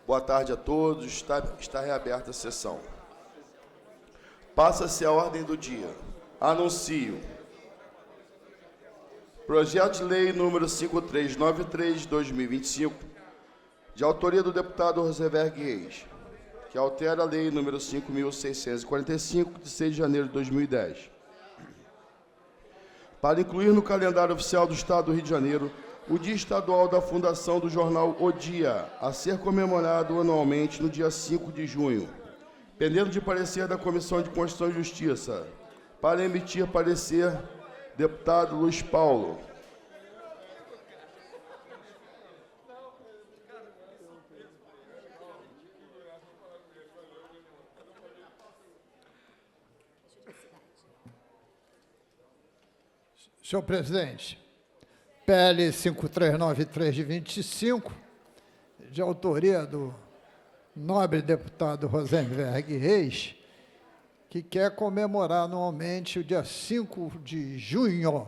Boa tarde a todos. Está reaberta a sessão. Passa-se a ordem do dia. Anuncio. Projeto de Lei número 5393 de 2025, de autoria do deputado Rosenberg Reis, que altera a Lei número 5.645, de 6 de janeiro de 2010, para incluir no calendário oficial do Estado do Rio de Janeiro o Dia Estadual da Fundação do jornal O Dia, a ser comemorado anualmente no dia 5 de junho, pendendo de parecer da Comissão de Constituição e Justiça. Para emitir parecer, deputado Luiz Paulo. Senhor presidente, PL 5393 de 25, de autoria do nobre deputado Rosenberg Reis, que quer comemorar anualmente o dia 5 de junho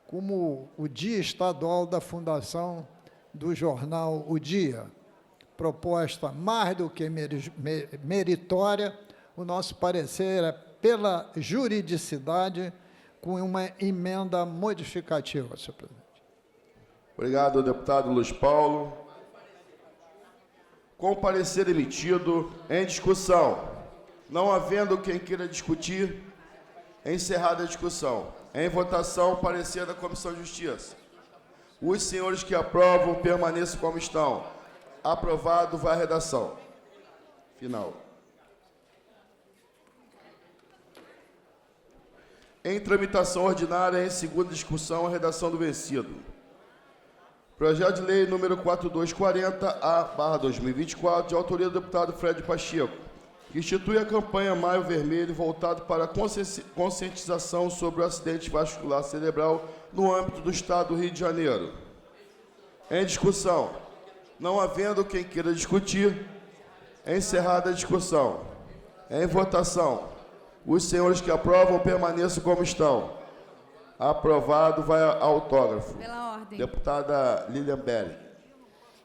como o Dia Estadual da Fundação do jornal O Dia. Proposta mais do que meritória, o nosso parecer é pela juridicidade, com uma emenda modificativa, senhor presidente. Obrigado, deputado Luiz Paulo. Com o parecer emitido, em discussão. Não havendo quem queira discutir, encerrada a discussão. Em votação, parecer da Comissão de Justiça. Os senhores que aprovam, permaneçam como estão. Aprovado, vai a redação. Final. Em tramitação ordinária, em segunda discussão, a redação do vencido. Projeto de Lei número 4240-A/2024, de autoria do deputado Fred Pacheco, que institui a campanha Maio Vermelho, voltado para a conscientização sobre o acidente vascular cerebral no âmbito do Estado do Rio de Janeiro. Em discussão. Não havendo quem queira discutir, encerrada a discussão. Em votação. Os senhores que aprovam, permaneçam como estão. Aprovado, vai a autógrafo. Pela ordem. Deputada Lilian Belli.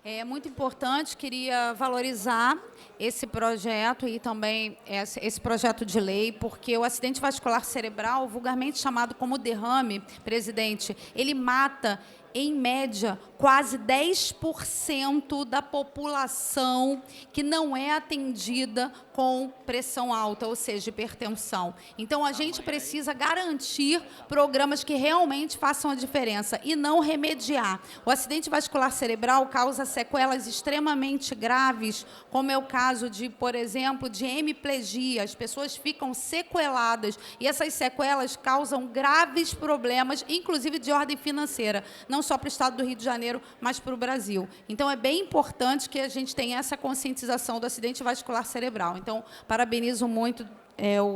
É muito importante, queria valorizar esse projeto e também esse projeto de lei, porque o acidente vascular cerebral, vulgarmente chamado como derrame, presidente, ele mata, em média, quase 10% da população que não é atendida com pressão alta, ou seja, hipertensão. Então, a gente precisa garantir programas que realmente façam a diferença e não remediar. O acidente vascular cerebral causa sequelas extremamente graves, como é o caso de, por exemplo, de hemiplegia. As pessoas ficam sequeladas e essas sequelas causam graves problemas, inclusive de ordem financeira, não só para o Estado do Rio de Janeiro, mas para o Brasil. Então, é bem importante que a gente tenha essa conscientização do acidente vascular cerebral. Então, parabenizo muito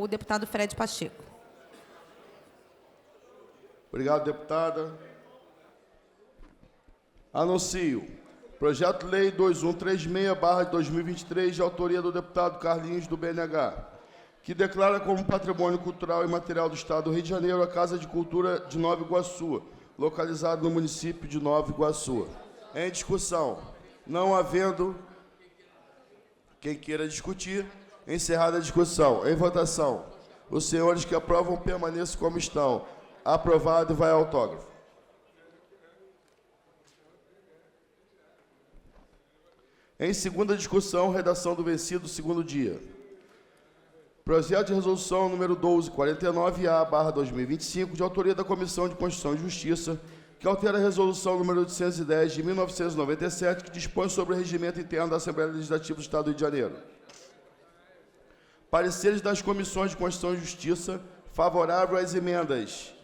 o deputado Fred Pacheco. Obrigado, deputada. Anuncio. Projeto de Lei 2136/2023, de autoria do deputado Carlinhos, do BNH, que declara como patrimônio cultural e material do Estado do Rio de Janeiro a Casa de Cultura de Nova Iguaçu, localizado no município de Nova Iguaçu. Em discussão. Não havendo quem queira discutir, encerrada a discussão. Em votação. Os senhores que aprovam, permaneçam como estão. Aprovado, vai ao autógrafo. Em segunda discussão, redação do vencido, segundo dia. Projeto de resolução número 1249-A/2025, de autoria da Comissão de Constituição e Justiça, que altera a resolução número 810 de 1997, que dispõe sobre o regimento interno da Assembleia Legislativa do Estado do Rio de Janeiro. Pareceres das Comissões de Constituição e Justiça, favorável às emendas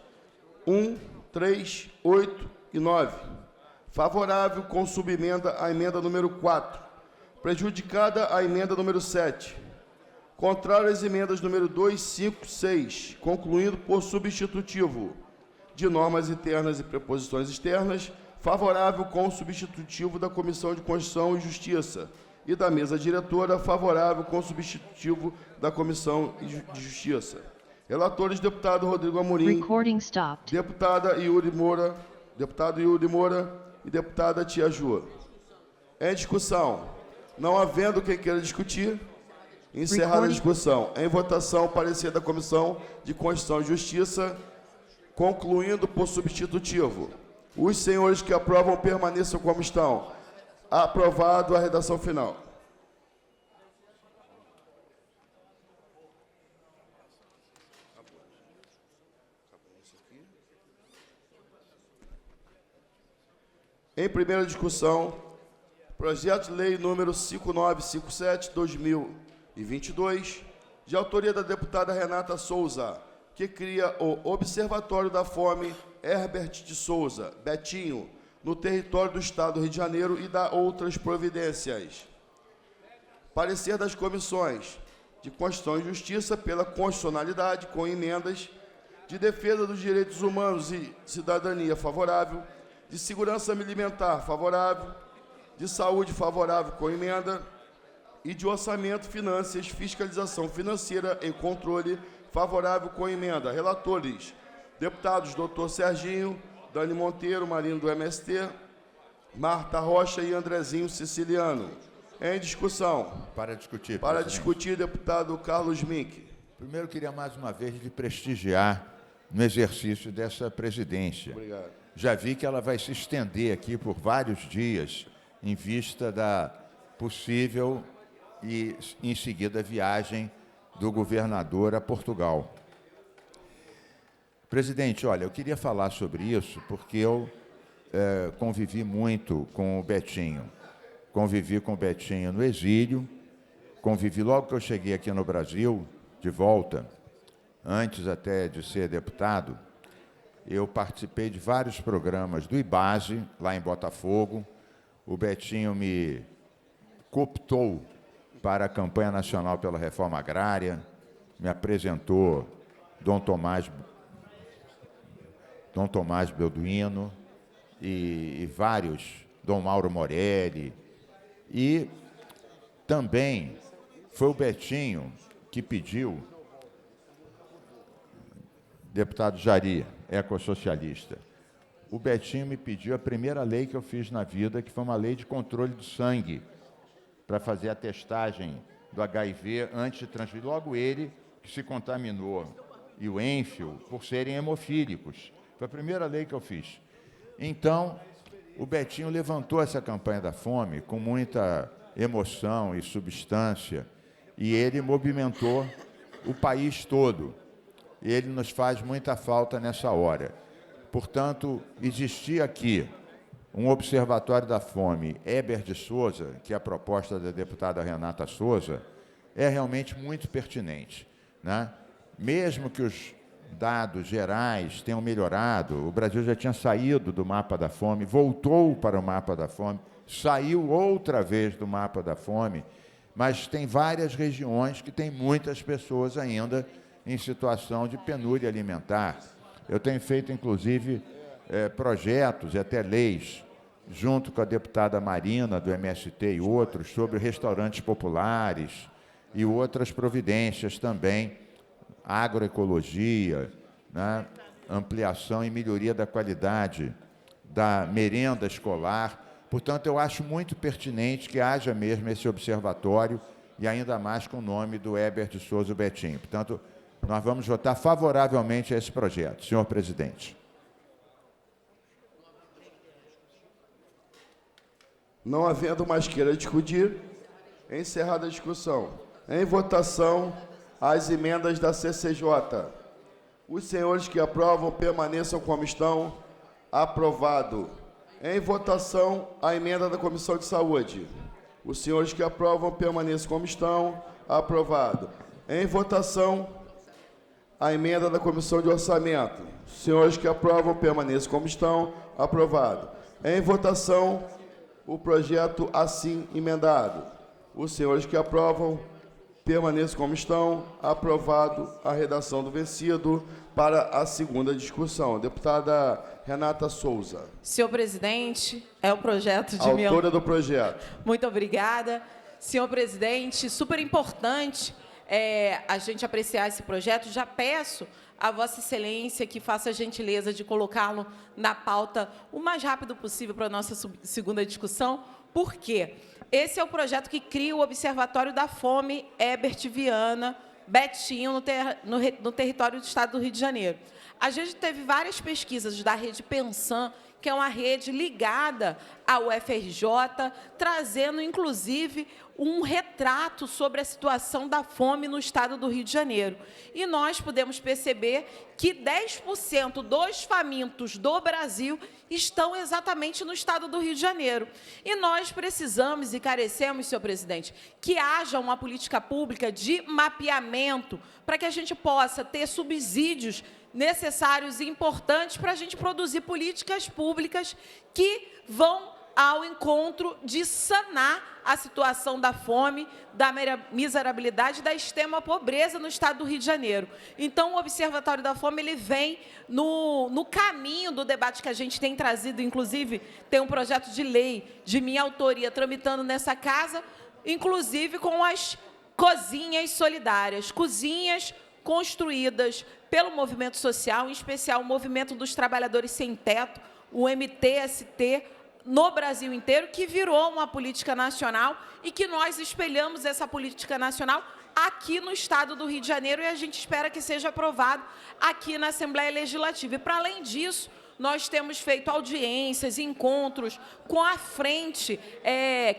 1, 3, 8 e 9. Favorável com subemenda à emenda número 4. Prejudicada a emenda número 7. Contrário às emendas número 2, 5, 6, concluindo por substitutivo de normas internas e preposições externas, favorável com o substitutivo da Comissão de Constituição e Justiça e da mesa diretora, favorável com o substitutivo da Comissão de Justiça. Relatores, deputado Rodrigo Amorim, deputado Yuri Moura e deputada Tia Ju. Em discussão. Não havendo quem queira discutir, encerrada a discussão. Em votação, parecer da Comissão de Constituição e Justiça, concluindo por substitutivo. Os senhores que aprovam permaneçam como estão. Aprovado a redação final. Em primeira discussão, projeto de lei número 5957/2022, de autoria da deputada Renata Souza, que cria o Observatório da Fome Herbert de Souza, Betinho, no território do Estado do Rio de Janeiro e dá outras providências. Parecer das comissões de Constituição e Justiça pela constitucionalidade, com emendas, de defesa dos direitos humanos e cidadania favorável, de segurança alimentar favorável, de saúde favorável com emenda e de orçamento, finanças, fiscalização financeira e controle favorável com emenda. Relatores, deputados Dr. Serginho, Dani Monteiro, Marino do MST, Marta Rocha e Andrezinho Siciliano. Em discussão. Para discutir, Para presidente. discutir, deputado Carlos Mink. Primeiro, queria mais uma vez lhe prestigiar no exercício dessa presidência. Obrigado. Já vi que ela vai se estender aqui por vários dias, em vista da possível e, em seguida, viagem do governador a Portugal. Presidente, olha, eu queria falar sobre isso porque eu convivi muito com o Betinho. Convivi com o Betinho no exílio, convivi logo que eu cheguei aqui no Brasil, de volta, antes até de ser deputado, eu participei de vários programas do IBASE, lá em Botafogo. O Betinho me cooptou para a campanha nacional pela reforma agrária, me apresentou Dom Tomás Belduino e vários, Dom Mauro Morelli. E também foi o Betinho que pediu, deputado Jari, ecossocialista, o Betinho me pediu a primeira lei que eu fiz na vida, que foi uma lei de controle do sangue, para fazer a testagem do HIV antes de transferir. Logo ele, que se contaminou, e o Enfield, por serem hemofílicos. Foi a primeira lei que eu fiz. Então, o Betinho levantou essa campanha da fome com muita emoção e substância, e ele movimentou o país todo. Ele nos faz muita falta nessa hora. Portanto, existia aqui um observatório da fome, Herbert de Souza, que é a proposta da deputada Renata Souza, é realmente muito pertinente, né? Mesmo que os dados gerais tenham melhorado, o Brasil já tinha saído do mapa da fome, voltou para o mapa da fome, saiu outra vez do mapa da fome, mas tem várias regiões que têm muitas pessoas ainda em situação de penúria alimentar. Eu tenho feito, inclusive, projetos e até leis, junto com a deputada Marina, do MST e outros, sobre restaurantes populares e outras providências também, agroecologia, né, ampliação e melhoria da qualidade da merenda escolar. Portanto, eu acho muito pertinente que haja mesmo esse observatório, e ainda mais com o nome do Herbert de Souza Betinho. Portanto, nós vamos votar favoravelmente a esse projeto. Senhor presidente. Não havendo mais queira discutir, encerrada a discussão. Em votação, as emendas da CCJ. Os senhores que aprovam permaneçam como estão. Aprovado. Em votação, a emenda da Comissão de Saúde. Os senhores que aprovam permaneçam como estão. Aprovado. Em votação, a emenda da Comissão de Orçamento. Os senhores que aprovam permaneçam como estão. Aprovado. Em votação, o projeto assim emendado. Os senhores que aprovam permaneçam como estão. Aprovado a redação do vencido. Para a segunda discussão. Deputada Renata Souza. Senhor presidente, é o projeto de minha... Autora do projeto. Muito obrigada. Senhor presidente, super importante a gente apreciar esse projeto. Já peço a Vossa Excelência que faça a gentileza de colocá-lo na pauta o mais rápido possível para a nossa segunda discussão. Por quê? Esse é o projeto que cria o Observatório da Fome Herbert Viana Betinho no território do Estado do Rio de Janeiro. A gente teve várias pesquisas da rede Pensan, que é uma rede ligada ao UFRJ, trazendo, inclusive, um retrato sobre a situação da fome no Estado do Rio de Janeiro. E nós podemos perceber que 10% dos famintos do Brasil estão exatamente no Estado do Rio de Janeiro. E nós precisamos e carecemos, senhor presidente, que haja uma política pública de mapeamento para que a gente possa ter subsídios necessários e importantes para a gente produzir políticas públicas que vão ao encontro de sanar a situação da fome, da miserabilidade e da extrema pobreza no Estado do Rio de Janeiro. Então, o Observatório da Fome ele vem no caminho do debate que a gente tem trazido, inclusive, tem um projeto de lei de minha autoria tramitando nessa casa, inclusive com as cozinhas solidárias, cozinhas construídas pelo movimento social, em especial o Movimento dos Trabalhadores Sem Teto, o MTST, no Brasil inteiro, que virou uma política nacional e que nós espelhamos essa política nacional aqui no Estado do Rio de Janeiro e a gente espera que seja aprovado aqui na Assembleia Legislativa. E, para além disso, nós temos feito audiências, encontros com a frente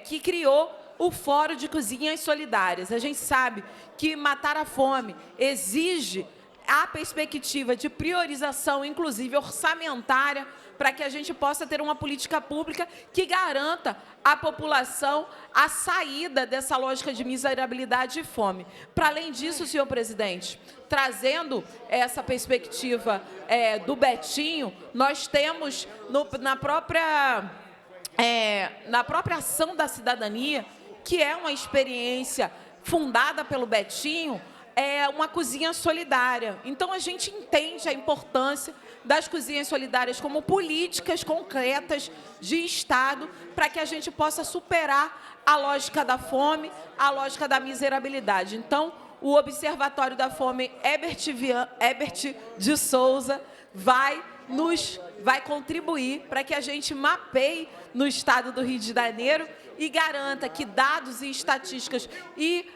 que criou o Fórum de Cozinhas Solidárias. A gente sabe que matar a fome exige a perspectiva de priorização, inclusive orçamentária, para que a gente possa ter uma política pública que garanta à população a saída dessa lógica de miserabilidade e fome. Para além disso, senhor presidente, trazendo essa perspectiva do Betinho, nós temos na própria ação da cidadania, que é uma experiência fundada pelo Betinho, uma cozinha solidária. Então, a gente entende a importância das cozinhas solidárias como políticas concretas de Estado para que a gente possa superar a lógica da fome, a lógica da miserabilidade. Então, o Observatório da Fome Herbert de Souza vai contribuir para que a gente mapeie no Estado do Rio de Janeiro e garanta que dados e estatísticas e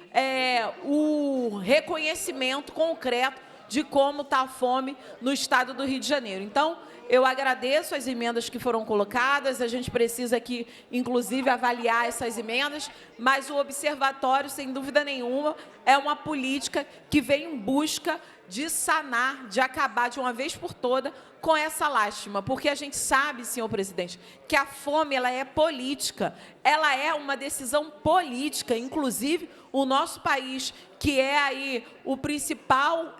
o reconhecimento concreto de como está a fome no Estado do Rio de Janeiro. Então, eu agradeço as emendas que foram colocadas, a gente precisa aqui, inclusive, avaliar essas emendas, mas o observatório, sem dúvida nenhuma, é uma política que vem em busca de sanar, de acabar de uma vez por toda com essa lástima, porque a gente sabe, senhor presidente, que a fome ela é política, ela é uma decisão política, inclusive o nosso país, que é aí o principal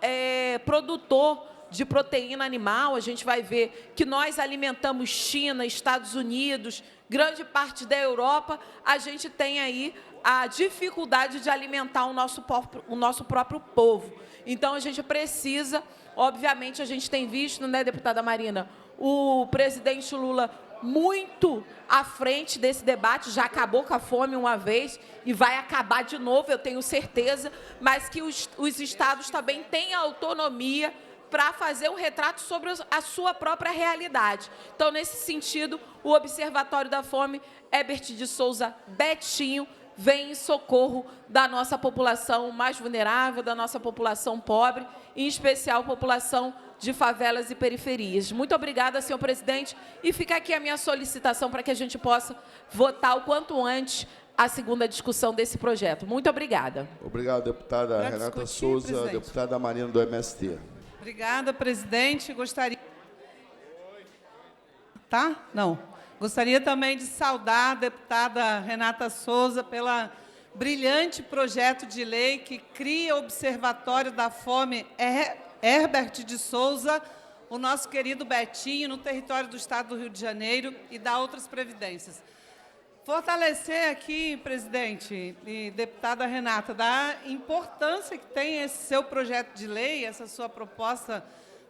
produtor de proteína animal, a gente vai ver que nós alimentamos China, Estados Unidos, grande parte da Europa, a gente tem aí a dificuldade de alimentar o nosso próprio povo. Então, a gente precisa, obviamente, a gente tem visto, né, deputada Marina, o presidente Lula muito à frente desse debate, já acabou com a fome uma vez e vai acabar de novo, eu tenho certeza, mas que os estados também têm autonomia para fazer um retrato sobre a sua própria realidade. Então, nesse sentido, o Observatório da Fome Herbert de Souza Betinho vem em socorro da nossa população mais vulnerável, da nossa população pobre, em especial população de favelas e periferias. Muito obrigada, senhor presidente, e fica aqui a minha solicitação para que a gente possa votar o quanto antes a segunda discussão desse projeto. Muito obrigada. Obrigado, deputada Pra Renata discutir, Souza, presidente. deputada Marina do MST. Obrigada, presidente. Gostaria também de saudar a deputada Renata Souza pela brilhante projeto de lei que cria o Observatório da Fome Herbert de Souza, o nosso querido Betinho, no território do Estado do Rio de Janeiro e da outras previdências. Fortalecer aqui, presidente e deputada Renata, da importância que tem esse seu projeto de lei, essa sua proposta,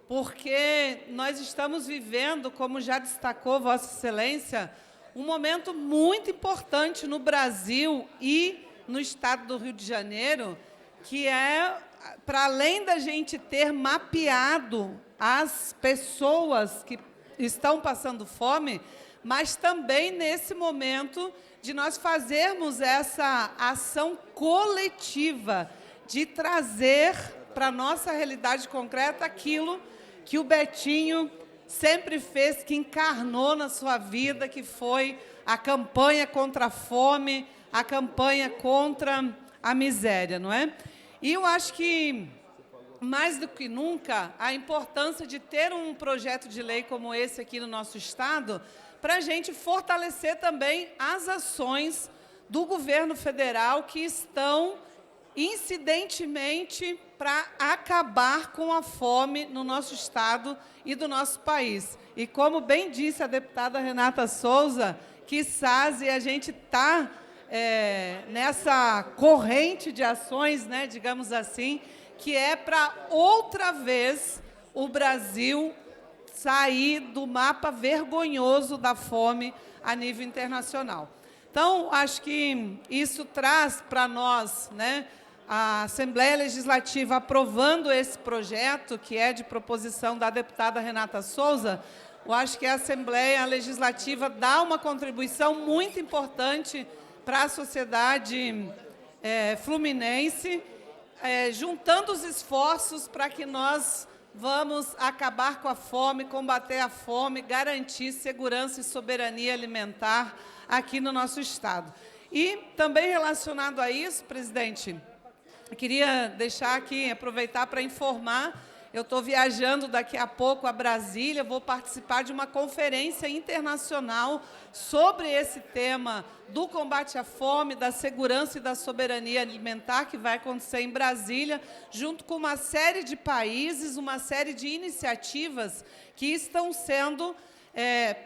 porque nós estamos vivendo, como já destacou Vossa Excelência, um momento muito importante no Brasil e no Estado do Rio de Janeiro, que é, para além da gente ter mapeado as pessoas que estão passando fome, mas também, nesse momento, de nós fazermos essa ação coletiva, de trazer para a nossa realidade concreta aquilo que o Betinho sempre fez, que encarnou na sua vida, que foi a campanha contra a fome, a campanha contra a miséria, não é? E eu acho que, mais do que nunca, a importância de ter um projeto de lei como esse aqui no nosso Estado, para a gente fortalecer também as ações do governo federal que estão incidentemente para acabar com a fome no nosso Estado e do nosso país. E como bem disse a deputada Renata Souza, quizás a gente está nessa corrente de ações, né, digamos assim, que é para outra vez o Brasil sair do mapa vergonhoso da fome a nível internacional. Então, acho que isso traz para nós, né, a Assembleia Legislativa aprovando esse projeto, que é de proposição da deputada Renata Souza. Eu acho que a Assembleia Legislativa dá uma contribuição muito importante para a sociedade fluminense, juntando os esforços para que nós vamos acabar com a fome, combater a fome, garantir segurança e soberania alimentar aqui no nosso Estado. E também relacionado a isso, presidente, eu queria deixar aqui, aproveitar para informar, eu estou viajando daqui a pouco a Brasília, vou participar de uma conferência internacional sobre esse tema do combate à fome, da segurança e da soberania alimentar, que vai acontecer em Brasília, junto com uma série de países, uma série de iniciativas que estão sendo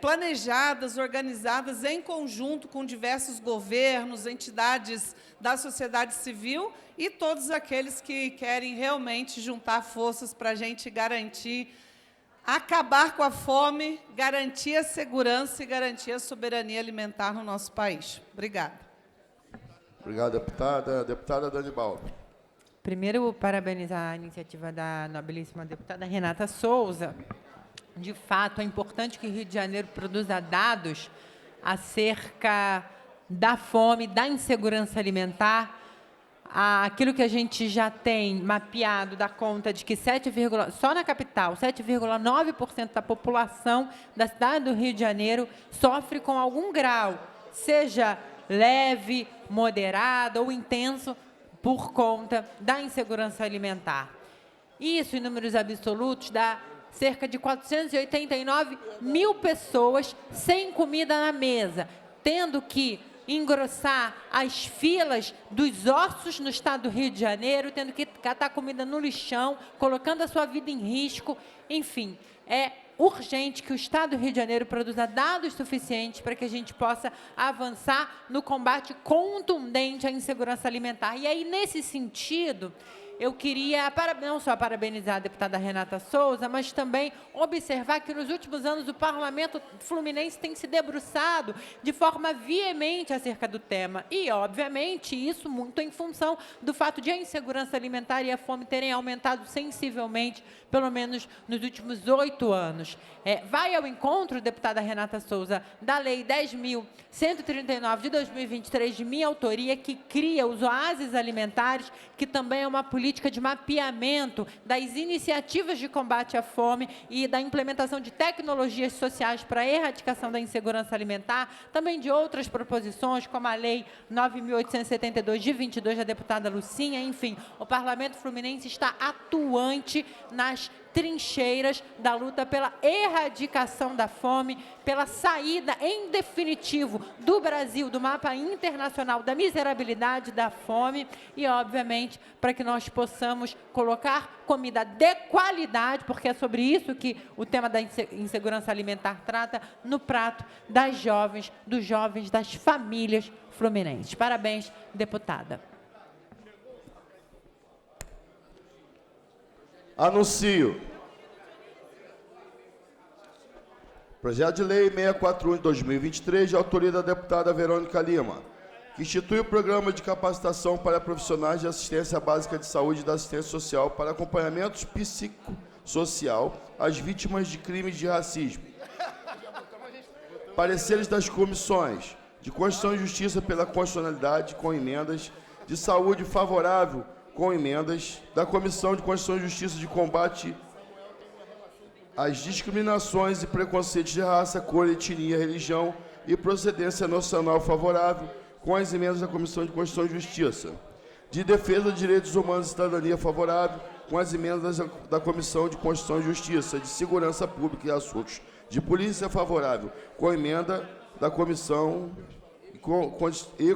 planejadas, organizadas em conjunto com diversos governos, entidades da sociedade civil e todos aqueles que querem realmente juntar forças para a gente garantir, acabar com a fome, garantir a segurança e garantir a soberania alimentar no nosso país. Obrigada. Obrigado, deputada. Deputada Dani Balbi. Primeiro, parabenizar a iniciativa da nobilíssima deputada Renata Souza. De fato, é importante que o Rio de Janeiro produza dados acerca da fome, da insegurança alimentar. Aquilo que a gente já tem mapeado dá conta de que só na capital, 7,9% da população da cidade do Rio de Janeiro sofre com algum grau, seja leve, moderado ou intenso, por conta da insegurança alimentar. Isso, em números absolutos, dá cerca de 489 mil pessoas sem comida na mesa, tendo que engrossar as filas dos ossos no estado do Rio de Janeiro, tendo que catar comida no lixão, colocando a sua vida em risco. Enfim, é urgente que o estado do Rio de Janeiro produza dados suficientes para que a gente possa avançar no combate contundente à insegurança alimentar. E aí, nesse sentido, eu queria não só parabenizar a deputada Renata Souza, mas também observar que, nos últimos anos, o Parlamento Fluminense tem se debruçado de forma veemente acerca do tema. E, obviamente, isso muito em função do fato de a insegurança alimentar e a fome terem aumentado sensivelmente, pelo menos nos últimos 8 anos. Vai ao encontro, deputada Renata Souza, da Lei 10.139 de 2023, de minha autoria, que cria os oásis alimentares, que também é uma política de mapeamento das iniciativas de combate à fome e da implementação de tecnologias sociais para a erradicação da insegurança alimentar, também de outras proposições, como a Lei 9.872, de 22, da deputada Lucinha. Enfim, o Parlamento Fluminense está atuante nas trincheiras da luta pela erradicação da fome, pela saída, em definitivo, do Brasil do mapa internacional da miserabilidade, da fome e, obviamente, para que nós possamos colocar comida de qualidade, porque é sobre isso que o tema da insegurança alimentar trata, no prato das jovens, dos jovens, das famílias fluminenses. Parabéns, deputada. Anuncio. Projeto de Lei 641 de 2023, de autoria da deputada Verônica Lima, que institui o Programa de Capacitação para Profissionais de Assistência Básica de Saúde e da Assistência Social para acompanhamento psicossocial às vítimas de crimes de racismo. Pareceres das comissões de Constituição e Justiça pela constitucionalidade, com emendas, de Saúde favorável, com emendas, da Comissão de Constituição e Justiça de combate às discriminações e preconceitos de raça, cor, etnia, religião e procedência nacional favorável, com as emendas da Comissão de Constituição e Justiça. De Defesa de Direitos Humanos e Cidadania favorável, com as emendas da Comissão de Constituição e Justiça. De Segurança Pública e Assuntos de Polícia favorável, com emenda da Comissão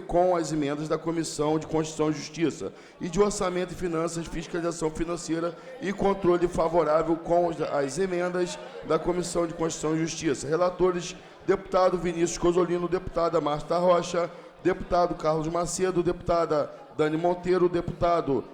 com as emendas da Comissão de Constituição e Justiça. E de Orçamento e Finanças, Fiscalização Financeira e Controle favorável, com as emendas da Comissão de Constituição e Justiça. Relatores: deputado Vinícius Cosolino, deputada Marta Rocha, deputado Carlos Macedo, deputada Dani Monteiro, deputado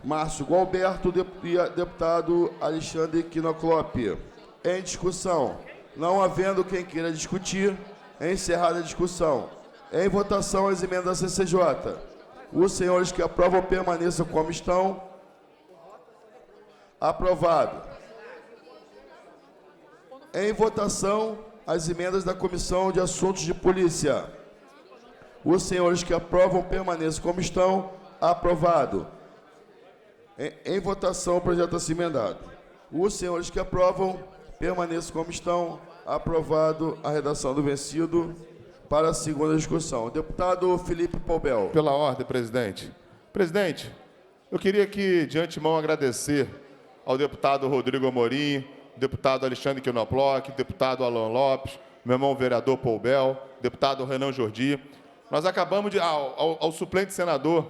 Márcio Gualberto e deputado Alexandre Quinoclope. Em discussão. Não havendo quem queira discutir, encerrada a discussão. Em votação, as emendas da CCJ. Os senhores que aprovam permaneçam como estão. Aprovado. Em votação, as emendas da Comissão de Assuntos de Polícia. Os senhores que aprovam permaneçam como estão. Aprovado. Em votação, o projeto assim emendado. Os senhores que aprovam permaneçam como estão. Aprovado a redação do vencido. Para a segunda discussão. Deputado Felipe Poubel. Pela ordem, presidente. Presidente, eu queria aqui, de antemão, agradecer ao deputado Rodrigo Amorim, deputado Alexandre Quinoclope, deputado Alan Lopes, meu irmão vereador Poubel, deputado Renan Jordi. Nós acabamos de... Ao suplente senador,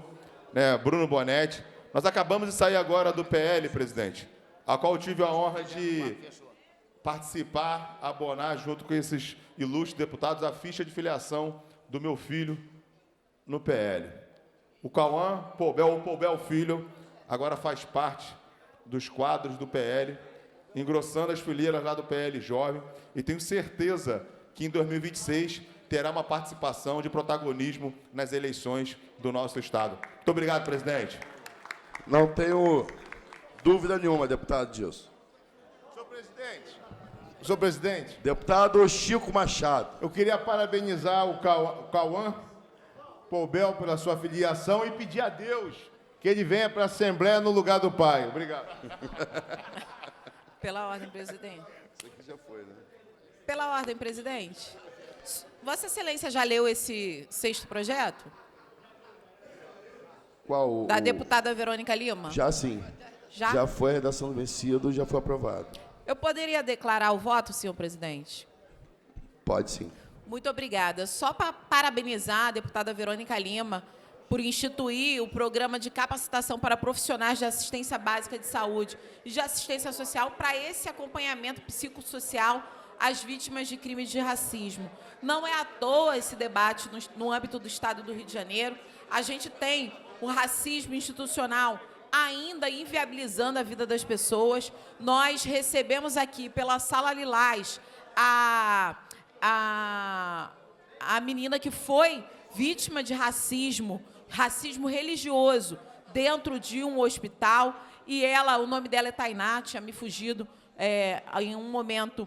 né, Bruno Bonetti, nós acabamos de sair agora do PL, presidente, a qual eu tive a honra de participar, abonar, junto com esses ilustres deputados, a ficha de filiação do meu filho no PL. O Cauã Poubel, o Poubel Filho, agora faz parte dos quadros do PL, engrossando as fileiras lá do PL Jovem, e tenho certeza que em 2026 terá uma participação de protagonismo nas eleições do nosso Estado. Muito obrigado, presidente. Não tenho dúvida nenhuma, deputado, disso. Senhor presidente, deputado Chico Machado. eu queria parabenizar o Cauã Poubel pela sua filiação e pedir a Deus que ele venha para a Assembleia no lugar do pai. Obrigado. Pela ordem, presidente. Isso aqui já foi, né? Pela ordem, presidente. Vossa Excelência já leu esse 6º projeto? Qual? Da deputada Verônica Lima? Já sim. Já? Já foi a redação do vencido, já foi aprovado. Eu poderia declarar o voto, senhor presidente? Pode sim. Muito obrigada. Só para parabenizar a deputada Verônica Lima por instituir o programa de capacitação para profissionais de assistência básica de saúde e de assistência social para esse acompanhamento psicossocial às vítimas de crimes de racismo. Não é à toa esse debate no âmbito do Estado do Rio de Janeiro. A gente tem o racismo institucional ainda inviabilizando a vida das pessoas. Nós recebemos aqui pela Sala Lilás a menina que foi vítima de racismo religioso dentro de um hospital, e ela, o nome dela é Tainá, tinha me fugido em um momento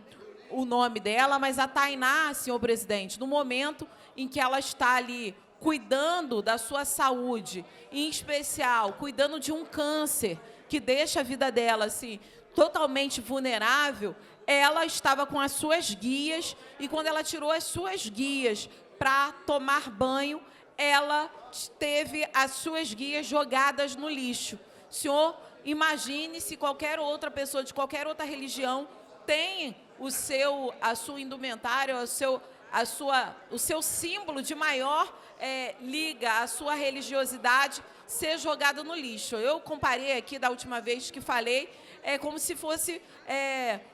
o nome dela, mas a Tainá, senhor presidente, no momento em que ela está ali cuidando da sua saúde, em especial, cuidando de um câncer que deixa a vida dela assim, totalmente vulnerável, ela estava com as suas guias, e quando ela tirou as suas guias para tomar banho, ela teve as suas guias jogadas no lixo. Senhor, imagine se qualquer outra pessoa de qualquer outra religião tem a sua indumentária, o seu símbolo de maior liga à sua religiosidade ser jogado no lixo. Eu comparei aqui da última vez que falei, como se fosse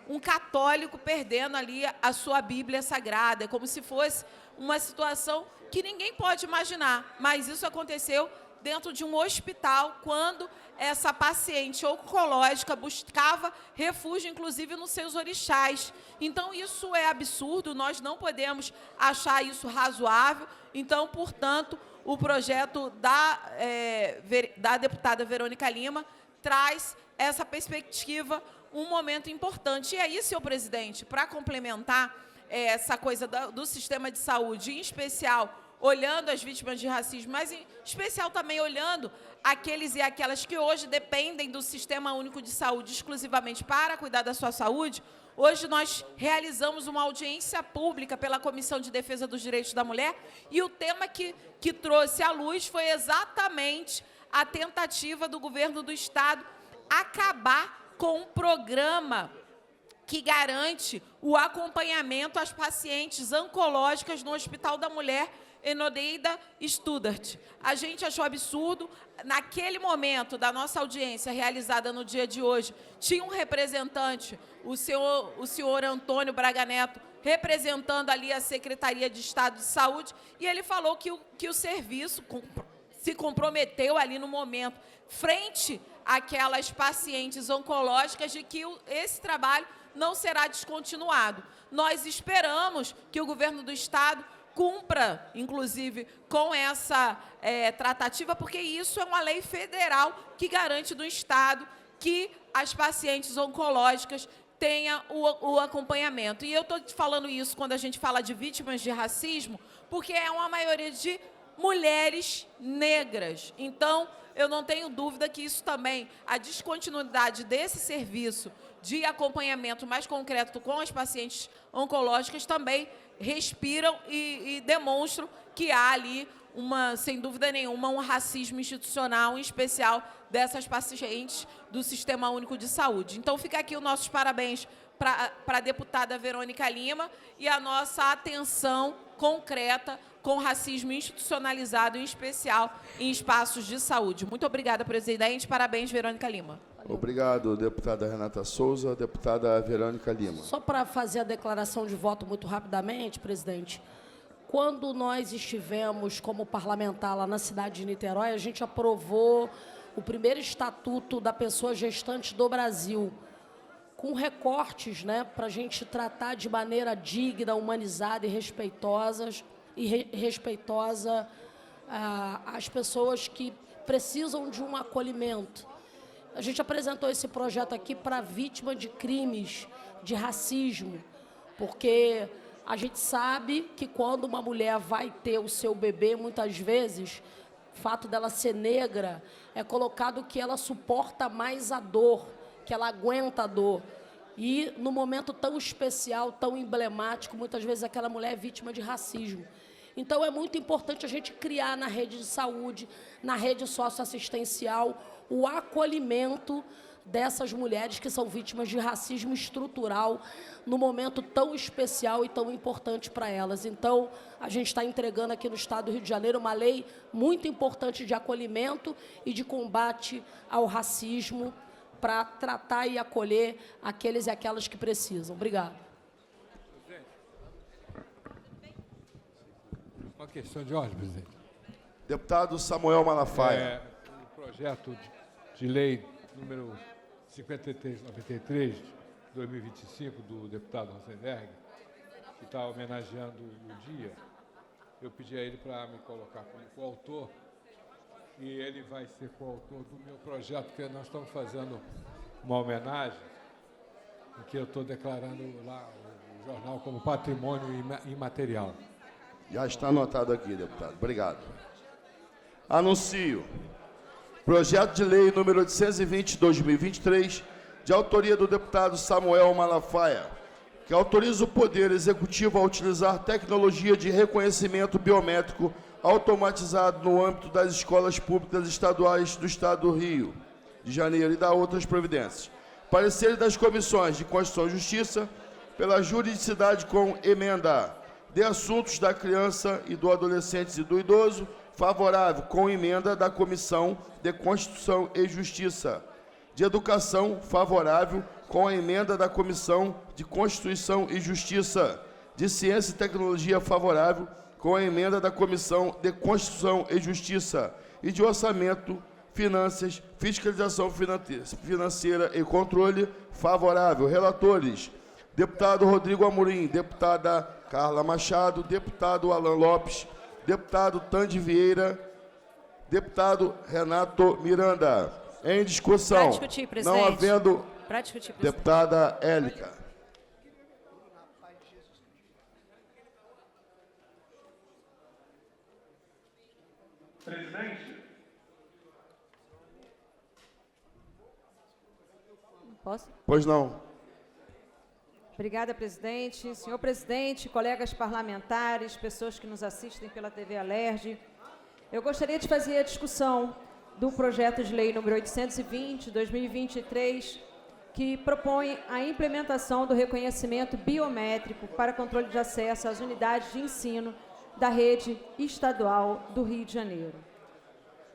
um católico perdendo ali a sua Bíblia Sagrada, é como se fosse uma situação que ninguém pode imaginar, mas isso aconteceu dentro de um hospital, quando essa paciente oncológica buscava refúgio, inclusive, nos seus orixás. Então, isso é absurdo, nós não podemos achar isso razoável. Então, portanto, o projeto da deputada Verônica Lima traz essa perspectiva, um momento importante. E aí, senhor presidente, para complementar essa coisa do sistema de saúde, em especial olhando as vítimas de racismo, mas em especial também olhando aqueles e aquelas que hoje dependem do Sistema Único de Saúde exclusivamente para cuidar da sua saúde. Hoje nós realizamos uma audiência pública pela Comissão de Defesa dos Direitos da Mulher e o tema que trouxe à luz foi exatamente a tentativa do governo do Estado acabar com um programa que garante o acompanhamento às pacientes oncológicas no Hospital da Mulher Enodeida Studart. A gente achou absurdo. Naquele momento da nossa audiência realizada no dia de hoje, tinha um representante, o senhor Antônio Braga Neto, representando ali a Secretaria de Estado de Saúde, e ele falou que o serviço se comprometeu ali no momento, frente àquelas pacientes oncológicas, de que esse trabalho não será descontinuado. Nós esperamos que o governo do Estado cumpra, inclusive, com essa tratativa, porque isso é uma lei federal que garante do Estado que as pacientes oncológicas tenham o acompanhamento. E eu estou falando isso quando a gente fala de vítimas de racismo, porque é uma maioria de mulheres negras. Então, eu não tenho dúvida que isso também, a descontinuidade desse serviço de acompanhamento mais concreto com as pacientes oncológicas também respiram e demonstram que há ali, sem dúvida nenhuma, um racismo institucional, em especial dessas pacientes do Sistema Único de Saúde. Então, fica aqui os nossos parabéns para a deputada Verônica Lima e a nossa atenção concreta com racismo institucionalizado, em especial em espaços de saúde. Muito obrigada, presidente. Parabéns, Verônica Lima. Obrigado, deputada Renata Souza. Deputada Verônica Lima. Só para fazer a declaração de voto muito rapidamente, presidente. Quando nós estivemos como parlamentar lá na cidade de Niterói, a gente aprovou o primeiro estatuto da pessoa gestante do Brasil, com recortes, né, para a gente tratar de maneira digna, humanizada e respeitosa as pessoas que precisam de um acolhimento. A gente apresentou esse projeto aqui para vítima de crimes de racismo, porque a gente sabe que quando uma mulher vai ter o seu bebê, muitas vezes, o fato dela ser negra é colocado que ela suporta mais a dor, que ela aguenta a dor. E, num momento tão especial, tão emblemático, muitas vezes aquela mulher é vítima de racismo. Então, é muito importante a gente criar na rede de saúde, na rede socioassistencial, o acolhimento dessas mulheres que são vítimas de racismo estrutural num momento tão especial e tão importante para elas. Então, a gente está entregando aqui no Estado do Rio de Janeiro uma lei muito importante de acolhimento e de combate ao racismo para tratar e acolher aqueles e aquelas que precisam. Obrigada. Uma questão de ordem, presidente. Deputado Samuel Malafaia. O projeto de lei número 5393, 2025, do deputado Rosenberg, que está homenageando o dia, eu pedi a ele para me colocar como coautor, e ele vai ser coautor do meu projeto, porque nós estamos fazendo uma homenagem, em que eu estou declarando lá o jornal como patrimônio imaterial. Já está anotado aqui, deputado. Obrigado. Anuncio. Projeto de lei número 820/2023, de autoria do deputado Samuel Malafaia, que autoriza o Poder Executivo a utilizar tecnologia de reconhecimento biométrico automatizado no âmbito das escolas públicas estaduais do Estado do Rio de Janeiro e da outras providências. Parecer das comissões de Constituição e Justiça, pela juridicidade com emenda, de assuntos da criança e do adolescente e do idoso, favorável com emenda da Comissão de Constituição e Justiça. De educação, favorável com a emenda da Comissão de Constituição e Justiça. De ciência e tecnologia, favorável com a emenda da Comissão de Constituição e Justiça. E de orçamento, finanças, fiscalização financeira e controle, favorável. Relatores: deputado Rodrigo Amorim, deputada Carla Machado, deputado Alan Lopes, deputado Tande Vieira, deputado Renato Miranda. Em discussão. Para discutir, presidente. Não havendo. Para discutir, presidente. Deputada Élica. Posso? Pois não. Obrigada, presidente. Senhor presidente, colegas parlamentares, pessoas que nos assistem pela TV Alerj, eu gostaria de fazer a discussão do projeto de lei número 820/2023, que propõe a implementação do reconhecimento biométrico para controle de acesso às unidades de ensino da rede estadual do Rio de Janeiro.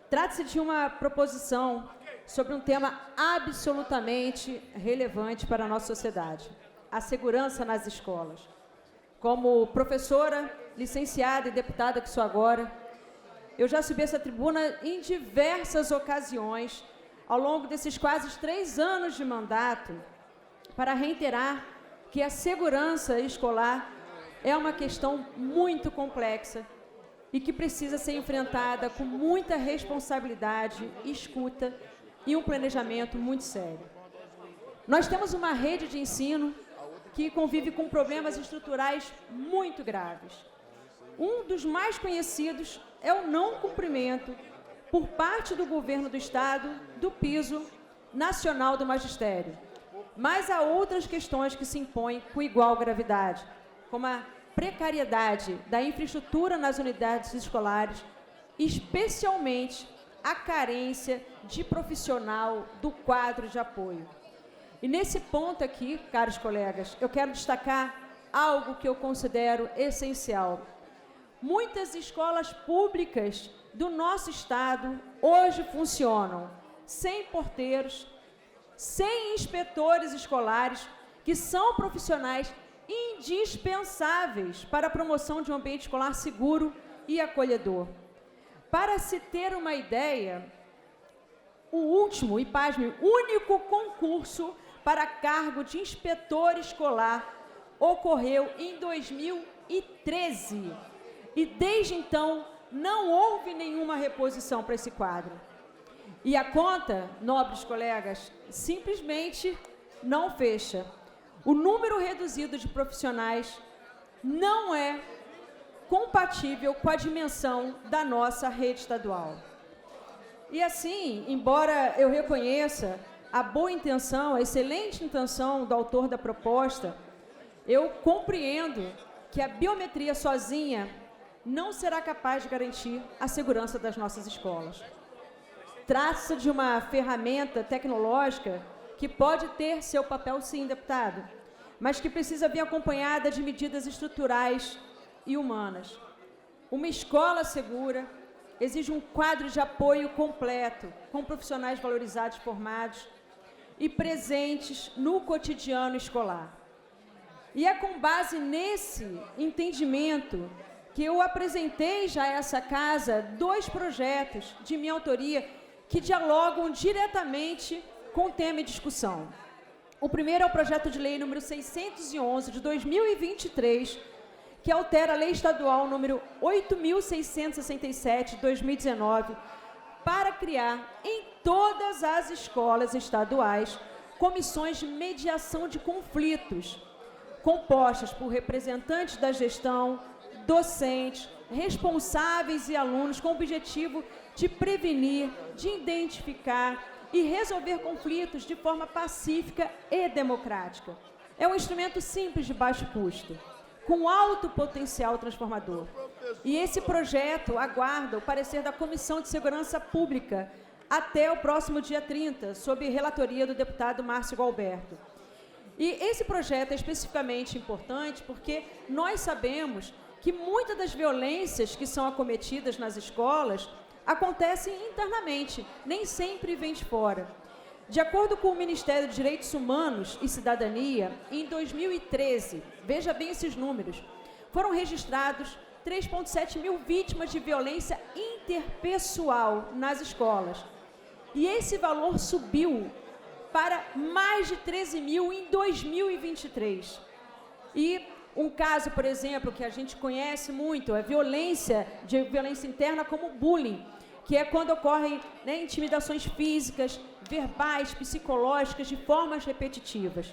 Trata-se de uma proposição sobre um tema absolutamente relevante para a nossa sociedade: a segurança nas escolas. Como professora, licenciada e deputada que sou agora, eu já subi essa tribuna em diversas ocasiões, ao longo desses quase 3 anos de mandato, para reiterar que a segurança escolar é uma questão muito complexa e que precisa ser enfrentada com muita responsabilidade, escuta e um planejamento muito sério. Nós temos uma rede de ensino que convive com problemas estruturais muito graves. Um dos mais conhecidos é o não cumprimento, por parte do governo do Estado, do piso nacional do magistério. Mas há outras questões que se impõem com igual gravidade, como a precariedade da infraestrutura nas unidades escolares, especialmente a carência de profissional do quadro de apoio. E nesse ponto aqui, caros colegas, eu quero destacar algo que eu considero essencial. Muitas escolas públicas do nosso estado hoje funcionam sem porteiros, sem inspetores escolares, que são profissionais indispensáveis para a promoção de um ambiente escolar seguro e acolhedor. Para se ter uma ideia, o último, e pasme, único concurso para cargo de inspetor escolar ocorreu em 2013. E desde então não houve nenhuma reposição para esse quadro. E a conta, nobres colegas, simplesmente não fecha. O número reduzido de profissionais não é compatível com a dimensão da nossa rede estadual. E assim, embora eu reconheça a boa intenção, a excelente intenção do autor da proposta, eu compreendo que a biometria sozinha não será capaz de garantir a segurança das nossas escolas. Trata-se de uma ferramenta tecnológica que pode ter seu papel, sim, deputado, mas que precisa vir acompanhada de medidas estruturais e humanas. Uma escola segura exige um quadro de apoio completo, com profissionais valorizados, formados e presentes no cotidiano escolar. E é com base nesse entendimento que eu apresentei já a essa casa 2 projetos de minha autoria que dialogam diretamente com o tema em discussão. O primeiro é o projeto de lei número 611 de 2023, que altera a lei estadual número 8.667 de 2019, para criar em todas as escolas estaduais comissões de mediação de conflitos, compostas por representantes da gestão, docentes, responsáveis e alunos, com o objetivo de prevenir, de identificar e resolver conflitos de forma pacífica e democrática. É um instrumento simples, de baixo custo, com alto potencial transformador. E esse projeto aguarda o parecer da Comissão de Segurança Pública até o próximo dia 30, sob relatoria do deputado Márcio Gualberto. E esse projeto é especificamente importante porque nós sabemos que muitas das violências que são acometidas nas escolas acontecem internamente, nem sempre vêm de fora. De acordo com o Ministério dos Direitos Humanos e Cidadania, em 2013, veja bem esses números, foram registrados 3,7 mil vítimas de violência interpessoal nas escolas. E esse valor subiu para mais de 13 mil em 2023. E um caso, por exemplo, que a gente conhece muito, é violência interna como bullying, que é quando ocorrem, né, intimidações físicas, verbais, psicológicas, de formas repetitivas.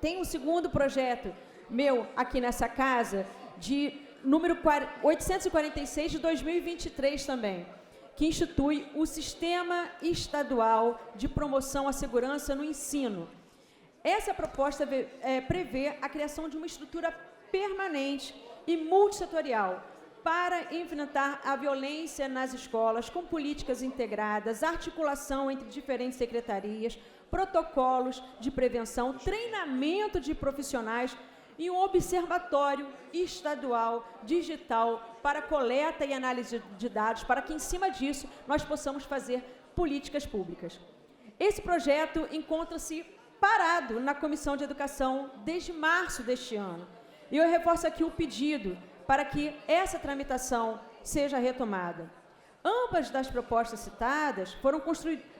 Tem um segundo projeto meu aqui nessa casa, de número 846 de 2023 também, que institui o Sistema Estadual de Promoção à Segurança no Ensino, Essa proposta prevê a criação de uma estrutura permanente e multissetorial para enfrentar a violência nas escolas, com políticas integradas, articulação entre diferentes secretarias, protocolos de prevenção, treinamento de profissionais e um observatório estadual digital para coleta e análise de dados, para que, em cima disso, nós possamos fazer políticas públicas. Esse projeto encontra-se parado na Comissão de Educação desde março deste ano. E eu reforço aqui o pedido para que essa tramitação seja retomada. Ambas das propostas citadas foram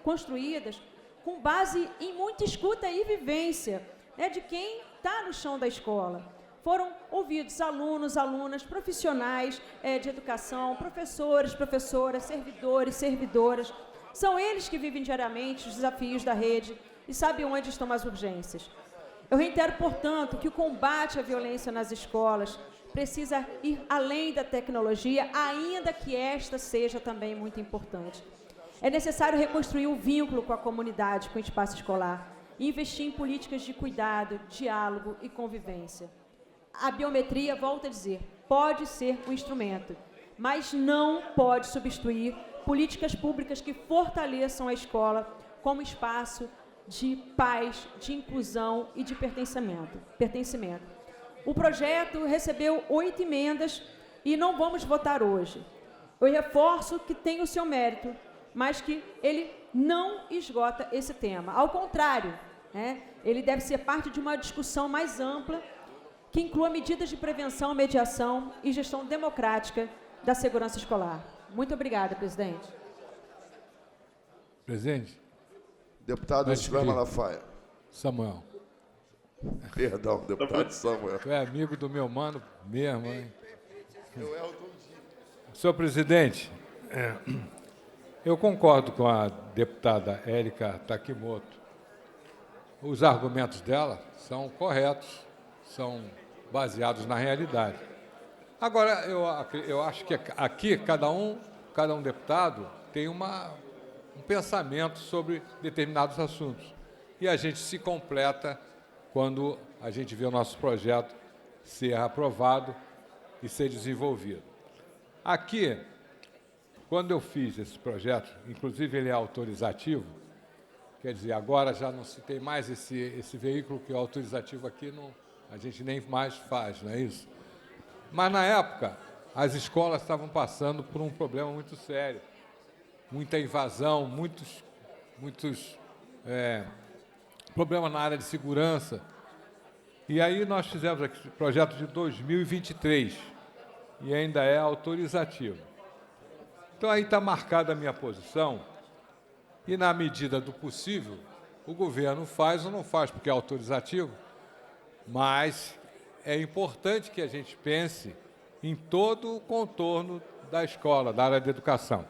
construídas com base em muita escuta e vivência, né, de quem está no chão da escola. Foram ouvidos alunos, alunas, profissionais de educação, professores, professoras, servidores, servidoras. São eles que vivem diariamente os desafios da rede e sabem onde estão as urgências. Eu reitero, portanto, que o combate à violência nas escolas precisa ir além da tecnologia, ainda que esta seja também muito importante. É necessário reconstruir o vínculo com a comunidade, com o espaço escolar, e investir em políticas de cuidado, diálogo e convivência. A biometria, volto a dizer, pode ser um instrumento, mas não pode substituir políticas públicas que fortaleçam a escola como espaço de paz, de inclusão e de pertencimento. O projeto recebeu 8 emendas e não vamos votar hoje. Eu reforço que tem o seu mérito, mas que ele não esgota esse tema. Ao contrário, né, ele deve ser parte de uma discussão mais ampla que inclua medidas de prevenção, mediação e gestão democrática da segurança escolar. Muito obrigada, presidente. Presidente. Deputado Silvio Malafaia. Samuel. Perdão, deputado Samuel. Tu é amigo do meu mano mesmo, hein? Senhor presidente, eu concordo com a deputada Érica Takimoto. Os argumentos dela são corretos, são baseados na realidade. Agora, eu acho que aqui cada um deputado tem um pensamento sobre determinados assuntos. E a gente se completa quando a gente vê o nosso projeto ser aprovado e ser desenvolvido. Aqui, quando eu fiz esse projeto, inclusive ele é autorizativo, quer dizer, agora já não se tem mais esse veículo que é autorizativo aqui, a gente nem mais faz, não é isso? Mas, na época, as escolas estavam passando por um problema muito sério. Muita invasão, muitos problemas na área de segurança. E aí nós fizemos aqui o projeto de 2023, e ainda é autorizativo. Então, aí está marcada a minha posição, e, na medida do possível, o governo faz ou não faz, porque é autorizativo, mas é importante que a gente pense em todo o contorno da escola, da área de educação.